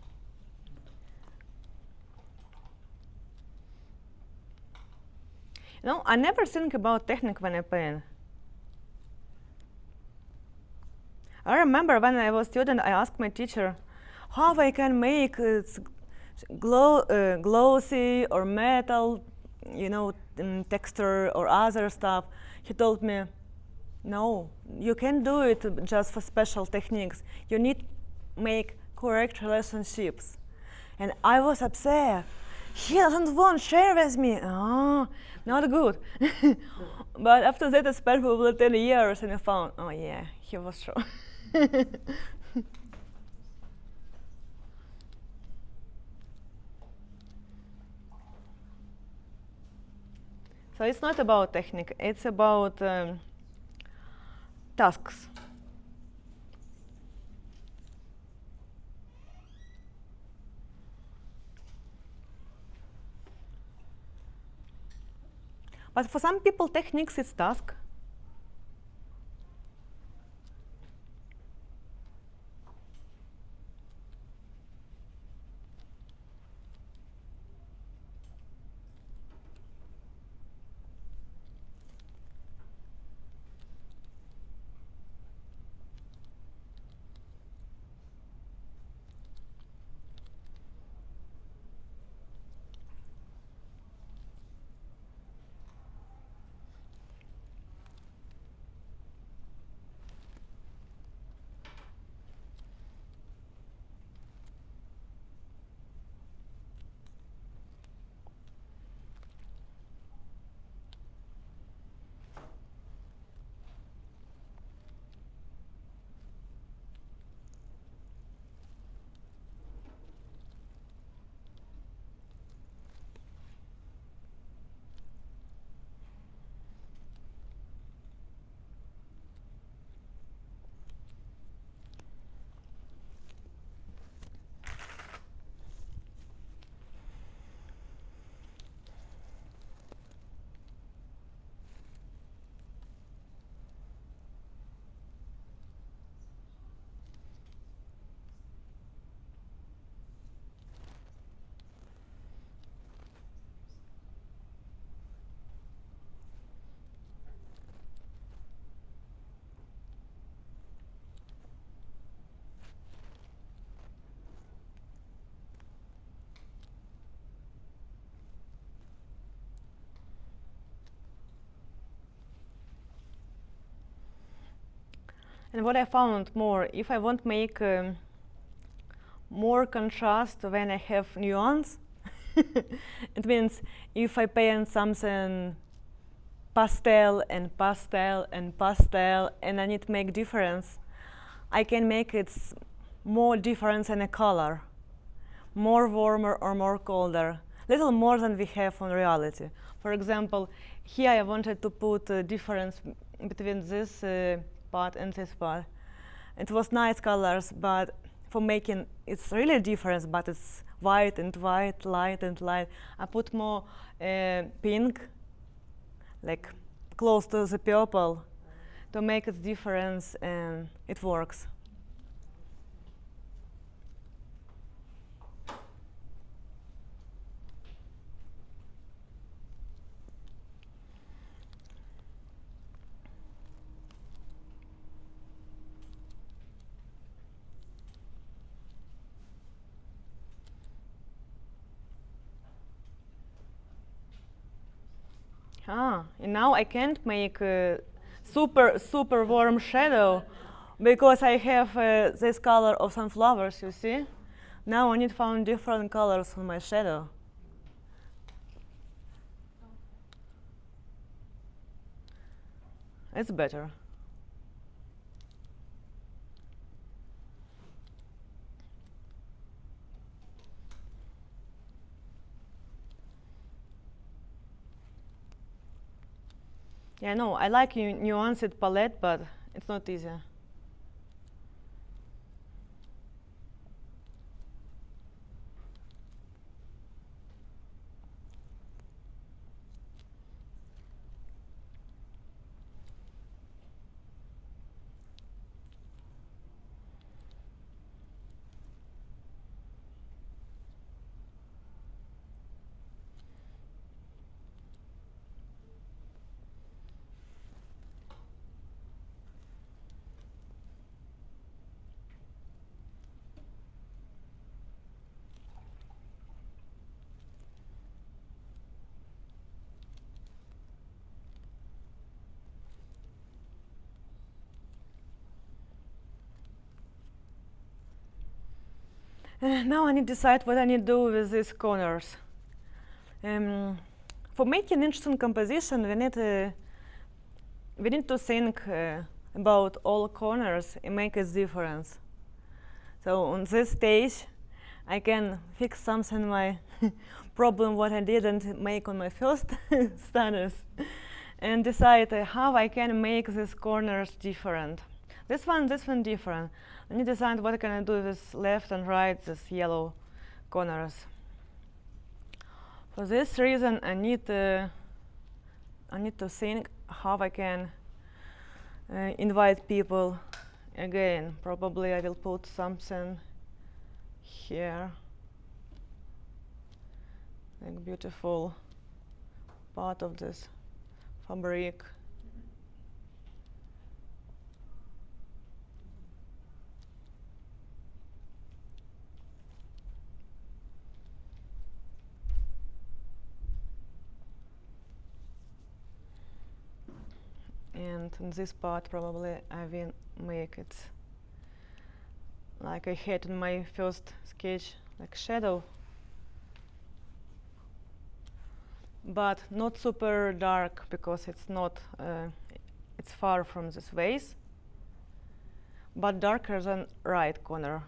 S2: You know, I never think about technique when I paint. I remember when I was a student, I asked my teacher how I can make it glossy or metal, you know, texture or other stuff. He told me, no, you can't do it just for special techniques. You need make correct relationships. And I was upset. He doesn't want to share with me. Oh, not good. But after that, I spent probably 10 years and I found, oh yeah, he was true. So it's not about technique, it's about tasks. But for some people, techniques is task. And what I found more, if I want to make more contrast when I have nuance, it means if I paint something pastel and pastel and pastel and I need to make difference, I can make it more difference in a color, more warmer or more colder, little more than we have in reality. For example, here I wanted to put a difference between this part and this part. It was nice colors, but for making it's really different, but it's white and white, light and light. I put more pink, like close to the purple, to make it difference, and it works. And now I can't make a super warm shadow because I have this color of sunflowers, you see? Now I need to find different colors on my shadow. It's better. Yeah, no, I like nuanced palette, but it's not easy. Now I need to decide what I need to do with these corners. For making interesting composition, we need to think about all corners and make a difference. So on this stage, I can fix something my problem what I didn't make on my first studies, and decide how I can make these corners different. This one different. I need to decide what can I do with left and right, these yellow corners. For this reason, I need to think how I can invite people again. Probably I will put something here, like beautiful part of this fabric. And in this part, probably I will make it like I had in my first sketch, like shadow, but not super dark because it's not, it's far from this vase, but darker than right corner.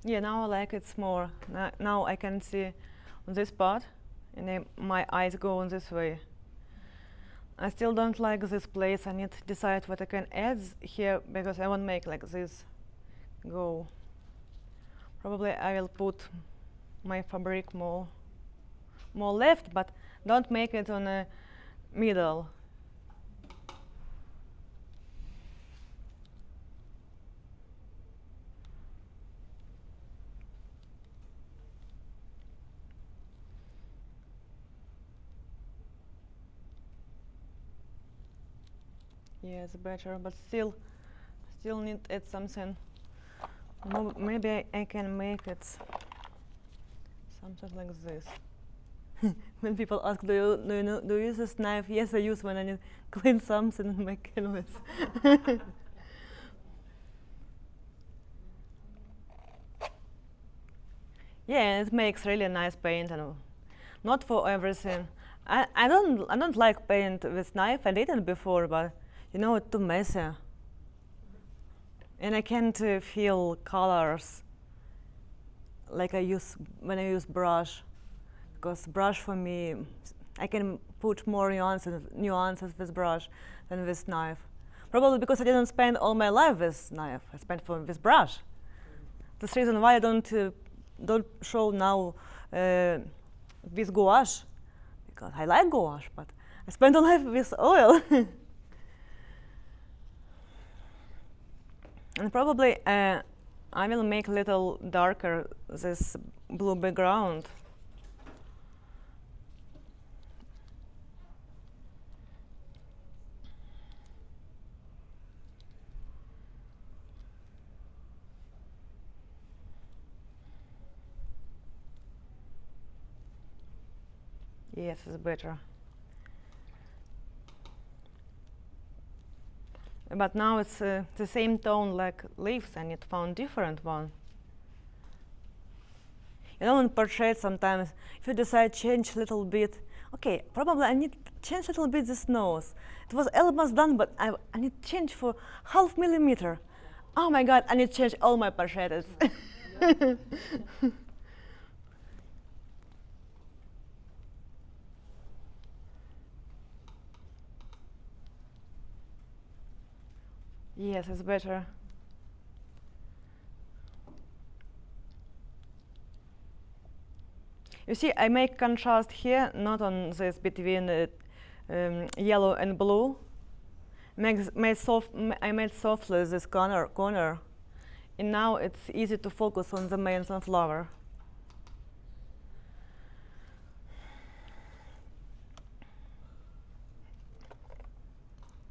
S2: Yeah, now like it's more. Now I can see on this part, and then my eyes go on this way. I still don't like this place. I need to decide what I can add here because I won't make like this go. Probably I will put my fabric more left, but don't make it on the middle. Yeah, it's better, but still need to add something. Maybe I can make it something like this. When people ask, do you use this knife? Yes, I use when I need to clean something in my canvas. Yeah, it makes really nice paint, and not for everything. I don't like paint with knife. I did it before, but you know, it's too messy, and I can't feel colors like I use when I use brush, because brush for me, I can put more nuances with brush than with knife. Probably because I didn't spend all my life with knife. I spent with brush. That's the reason why I don't show now with gouache, because I like gouache, but I spend all life with oil. And probably I will make a little darker this blue background. Yes, it's better. But now it's the same tone like leaves. I need to find different one. You know, in portrait sometimes, if you decide change a little bit, okay, probably I need to change a little bit this nose. It was almost done, but I need to change for ½ millimeter. Oh my God, I need to change all my portraits. Yes, it's better. You see, I make contrast here, not on this between yellow and blue. I made softly this corner, and now it's easy to focus on the main sunflower.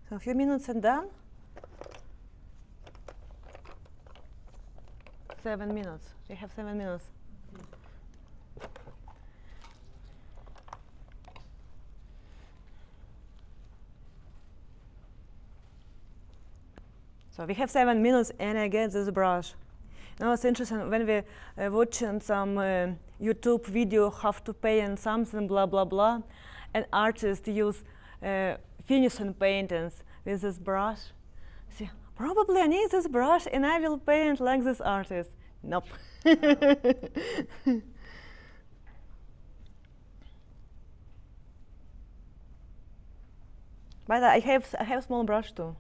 S2: So a few minutes and done. 7 minutes. We have 7 minutes. So we have 7 minutes, and I get this brush. You know, it's interesting when we watching some YouTube video how to paint something, blah blah blah, and artists use finishing paintings with this brush. See, probably I need this brush, and I will paint like this artist. Nope. But I have small brush too.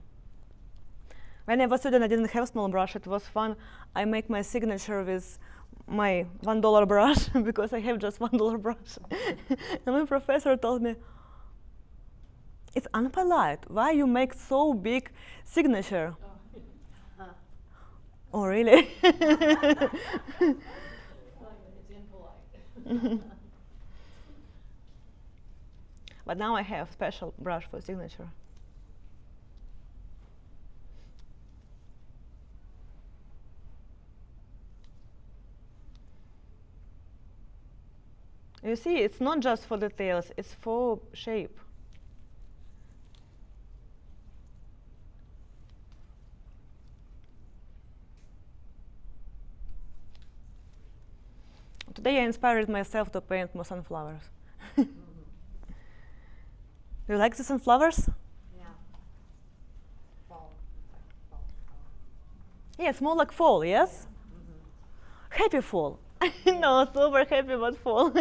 S2: When I was student, I didn't have small brush. It was fun. I make my signature with my $1 brush because I have just $1 brush. And my professor told me, "It's unpolite. Why you make so big signature?" Oh, really?
S4: It's impolite.
S2: But now I have special brush for signature. You see, it's not just for details, it's for shape. Today I inspired myself to paint more sunflowers. Do you like the sunflowers?
S3: Yeah. Fall.
S2: Yeah, it's more like fall, yes? Happy fall. No, super happy, but fall.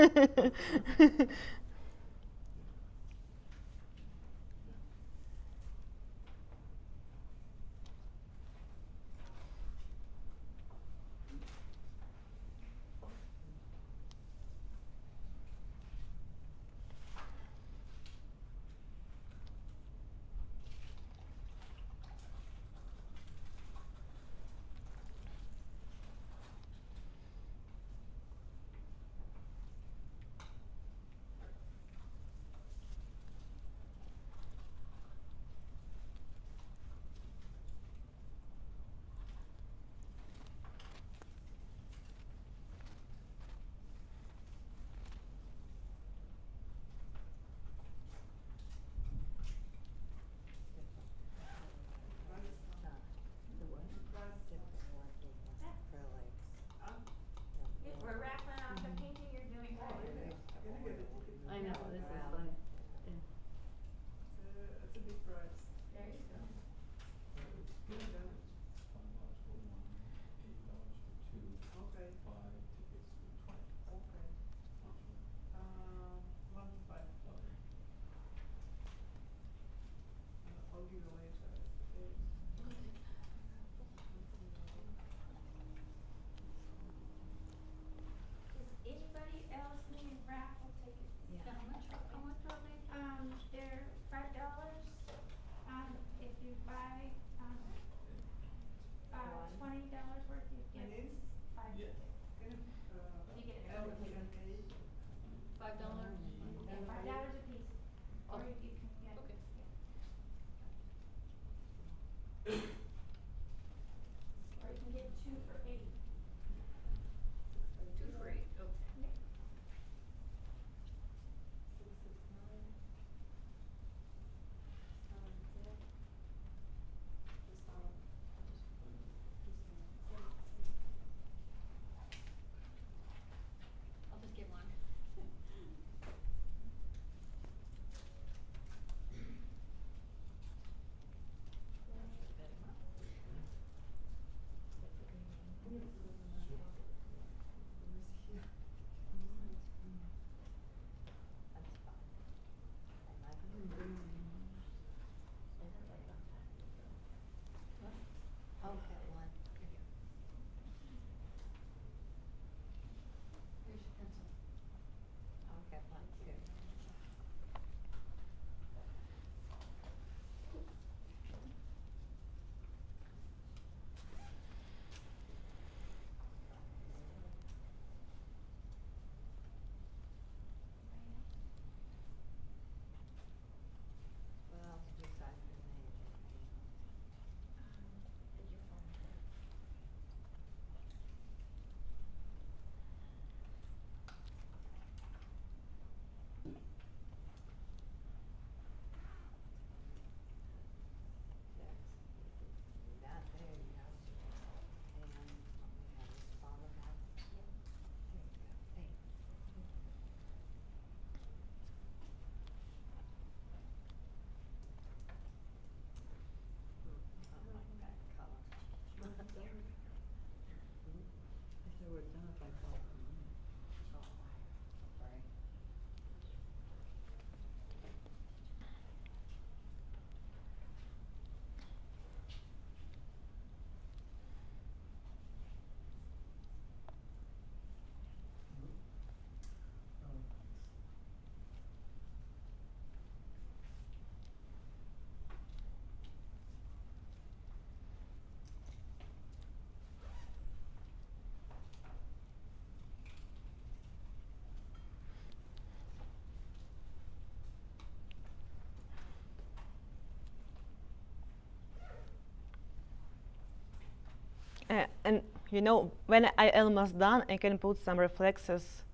S2: And you know, when I almost done, I can put some reflexes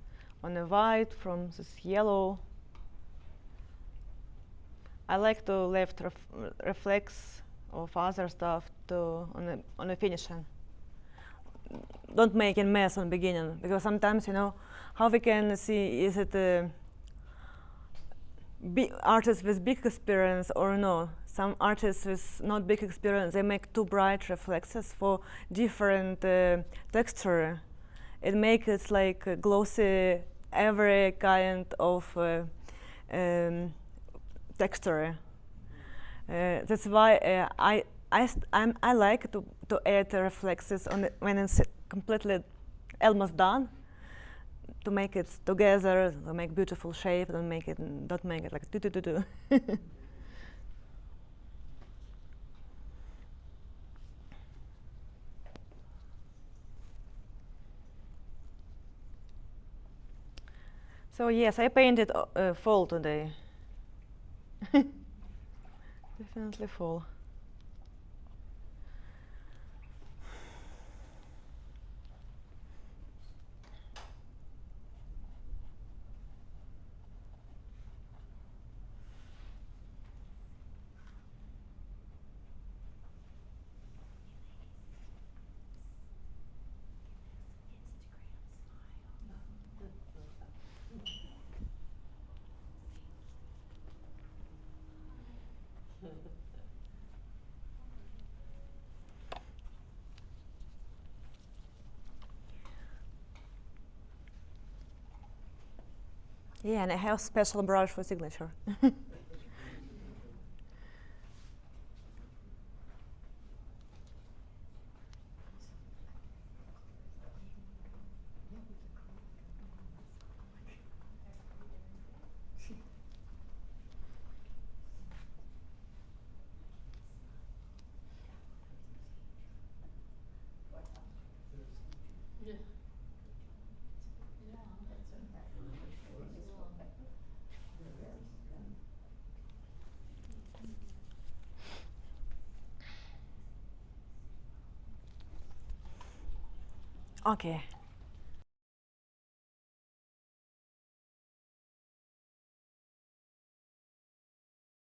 S2: on the white from this yellow. I like to left reflex of other stuff to on the finishing. Don't make a mess on beginning, because sometimes, you know, how we can see, is it a big artist with big experience or no? Some artists with not big experience, they make too bright reflexes for different texture. It makes it like glossy every kind of texture. That's why I like to add reflexes on it when it's completely almost done, to make it together, to make beautiful shape, don't make it like do. So yes, I painted fall today. Definitely fall. Yeah, and I have special brush for signature.
S4: Yeah. Yeah, that's
S2: Okay.